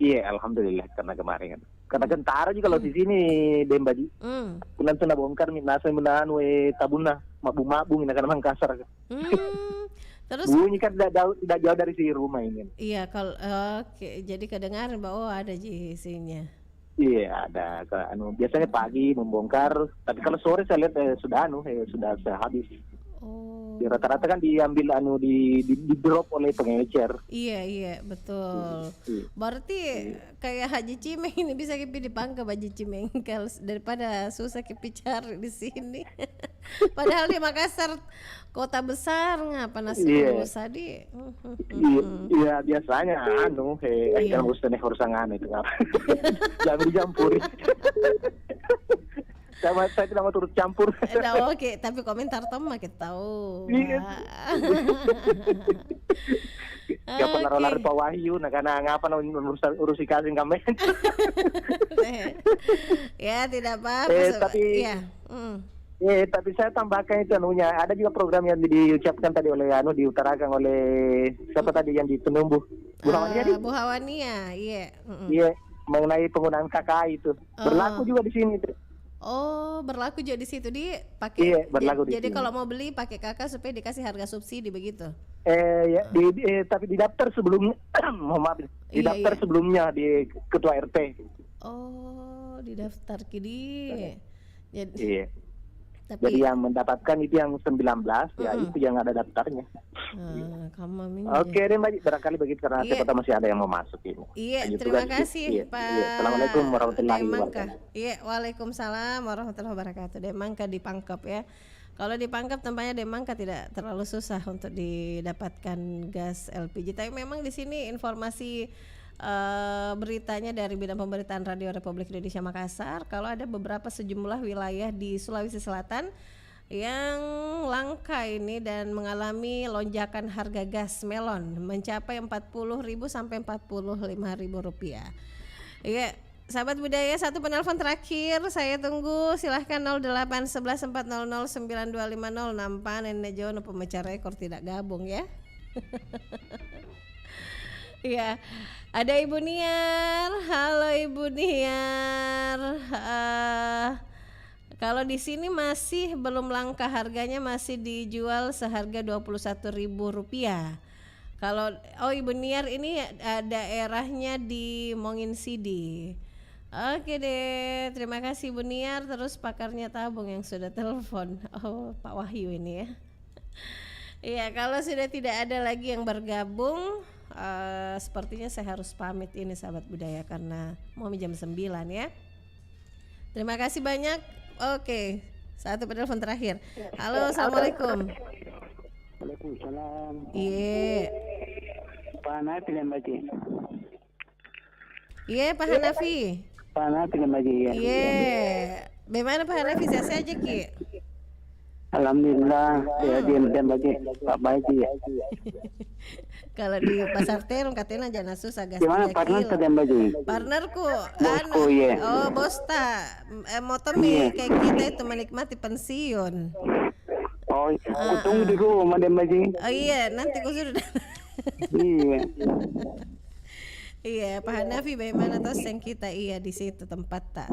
Iya, alhamdulillah karena kemarin karena kentara juga kalau di sini Dembaji. Kunan tuna bongkar minasa menahan tabuna mabu-mabu minakan Makassar. Terus bunyi kan tidak jauh dari si rumah ini. Iya, kalau jadi kedengaran bahwa ada isinya. Iya, ada. Biasanya pagi membongkar, tapi kalau sore saya lihat sudah habis. Oh. Rata-rata kan diambil di drop oleh pengecer. Iya, betul. Berarti kayak Haji Cimeng ini bisa kipi dipangkep Haji Cimeng kalau daripada susah kipi cari di sini. Padahal di Makassar kota besar ngapa nasi susah di. Iya, biasanya yang urusan itu apa. Jangan dicampuri. Saya tidak mau turut campur. Oke, tapi komentar Tom kita tahu. Gak pernah lari Pak Wahyu, nah karena ngapa urusi kasih kami. Ya tidak apa-apa. Tapi tapi saya tambahkan itu anunya. Ada juga program yang diucapkan tadi oleh diutarakan oleh siapa tadi yang di Penumbuh, Bu Hawania. Bu Hawania, iya. Iya, mengenai penggunaan KKI itu berlaku juga di sini tuh. Oh, berlaku juga di situ pakai. Iya, berlaku di jadi sini. Kalau mau beli pakai KK supaya dikasih harga subsidi begitu. Ya, tapi di daftar sebelumnya, mohon maaf, di daftar sebelumnya di ketua RT. Oh, di daftar kini. Jadi, iya. Jadi yang mendapatkan itu yang 19, ya itu yang ada daftarnya. Oke deh Mbak, barangkali begitu karena siapa masih ada yang mau masuk ini. Iya, terima kasih Pak. Assalamualaikum warahmatullahi wabarakatuh. Iya, waalaikumsalam warahmatullahi wabarakatuh. Demangka dipangkep ya. Kalau dipangkep tampaknya Demangka tidak terlalu susah untuk didapatkan gas LPG. Tapi memang di sini informasi beritanya dari Bidang Pemberitaan Radio Republik Indonesia Makassar, kalau ada beberapa sejumlah wilayah di Sulawesi Selatan yang langka ini dan mengalami lonjakan harga gas melon mencapai Rp40.000 sampai Rp45.000. Iya, sahabat budaya, satu penelpon terakhir saya tunggu, silahkan 0811400925 nampak Nenek Jono pemecah rekor tidak gabung ya. Iya, ada Ibu Niar. Halo Ibu Niar. Kalau di sini masih belum langka, harganya masih dijual seharga Rp21.000. Kalau Ibu Niar ini daerahnya di Mongin Sidi. Oke deh, terima kasih Ibu Niar. Terus pakarnya tabung yang sudah telepon. Oh, Pak Wahyu ini ya. Iya, kalau sudah tidak ada lagi yang bergabung, sepertinya saya harus pamit ini sahabat budaya karena mau jam 9 ya. Terima kasih banyak. Oke, satu penelpon terakhir. Halo, assalamualaikum. Waalaikumsalam. Iya. Pak Hanafi dan Baji. Iya, Pak Hanafi. Pak Hanafi dan Baji ya. Iya. Bagaimana Pak Hanafi, sehat saja Ki? Alhamdulillah, ya diam Baji, Pak Baji ya. Kalau di pasar terong katanya jangan susah gas. Gimana partner sedang Baji? Partnerku, bosku ya. Oh bosta, motor kayak kita itu menikmati pensiun. Oh, tunggu di rumah deh Baji. Oh iya, nanti aku sudah. Iya. Iya, Pak Hanafi bagaimana tos yang kita di situ tempat tak?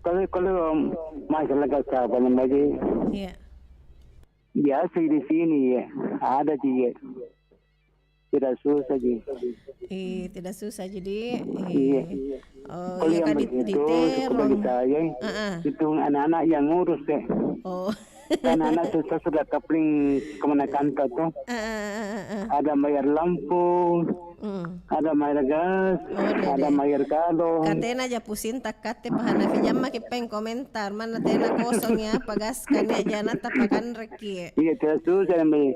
Kalau masalah gas apa Baji? Iya. Biasa di sini ya, ada juga. Tidak susah sih. Tidak susah jadi. Iya. Oh, iya kan di terong. Itu anak-anak yang ngurus deh. Oh. Kan anak susah sudah kapling kemana kantor tuh. Ada bayar lampu, ada bayar gas, ada bayar kalong. Katena aja pusing tak kate Pak Hanafi jam makin peng komentar mana tena kosong ya pagas kan ya jangan tapakan reki. Iya tidak susah Mbak.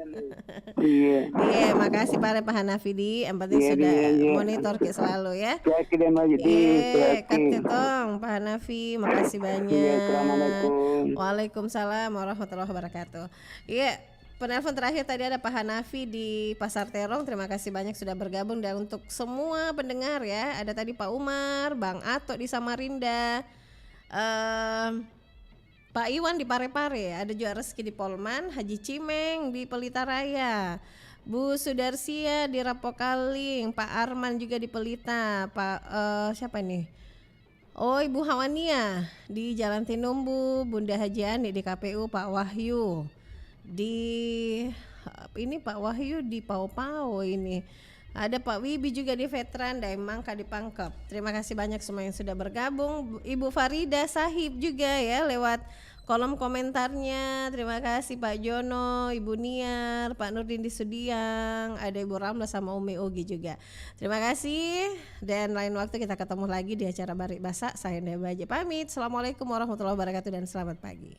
Iya. Iya, makasih Pak Hanafi di yang penting sudah monitor ke selalu ya. Iya, kate tong Pak Hanafi, makasih banyak. Assalamualaikum. Waalaikumsalam warahmatullahi wabarakatuh. Iya, penelpon terakhir tadi ada Pak Hanafi di Pasar Terong. Terima kasih banyak sudah bergabung dan untuk semua pendengar ya. Ada tadi Pak Umar, Bang Ato di Samarinda, Pak Iwan di Parepare, ada juga Reski di Polman, Haji Cimeng di Pelita Raya, Bu Sudarsia di Rapokaling, Pak Arman juga di Pelita, Pak siapa ini? Oh, Ibu Hawania di Jalan Tinumbu, Bunda Haji Ani di KPU, Pak Wahyu di Pak Wahyu di Pau-Pau ini. Ada Pak Wibi juga di Veteran Daimangka di Pangkep. Terima kasih banyak semua yang sudah bergabung. Ibu Farida Sahib juga ya lewat kolom komentarnya. Terima kasih Pak Jono, Ibu Niar, Pak Nurdin di Sudiang, ada Ibu Ramla sama Umi Ogi juga. Terima kasih dan lain waktu kita ketemu lagi di acara Barik Basa. Saya Nda Baja pamit. Assalamualaikum warahmatullahi wabarakatuh dan selamat pagi.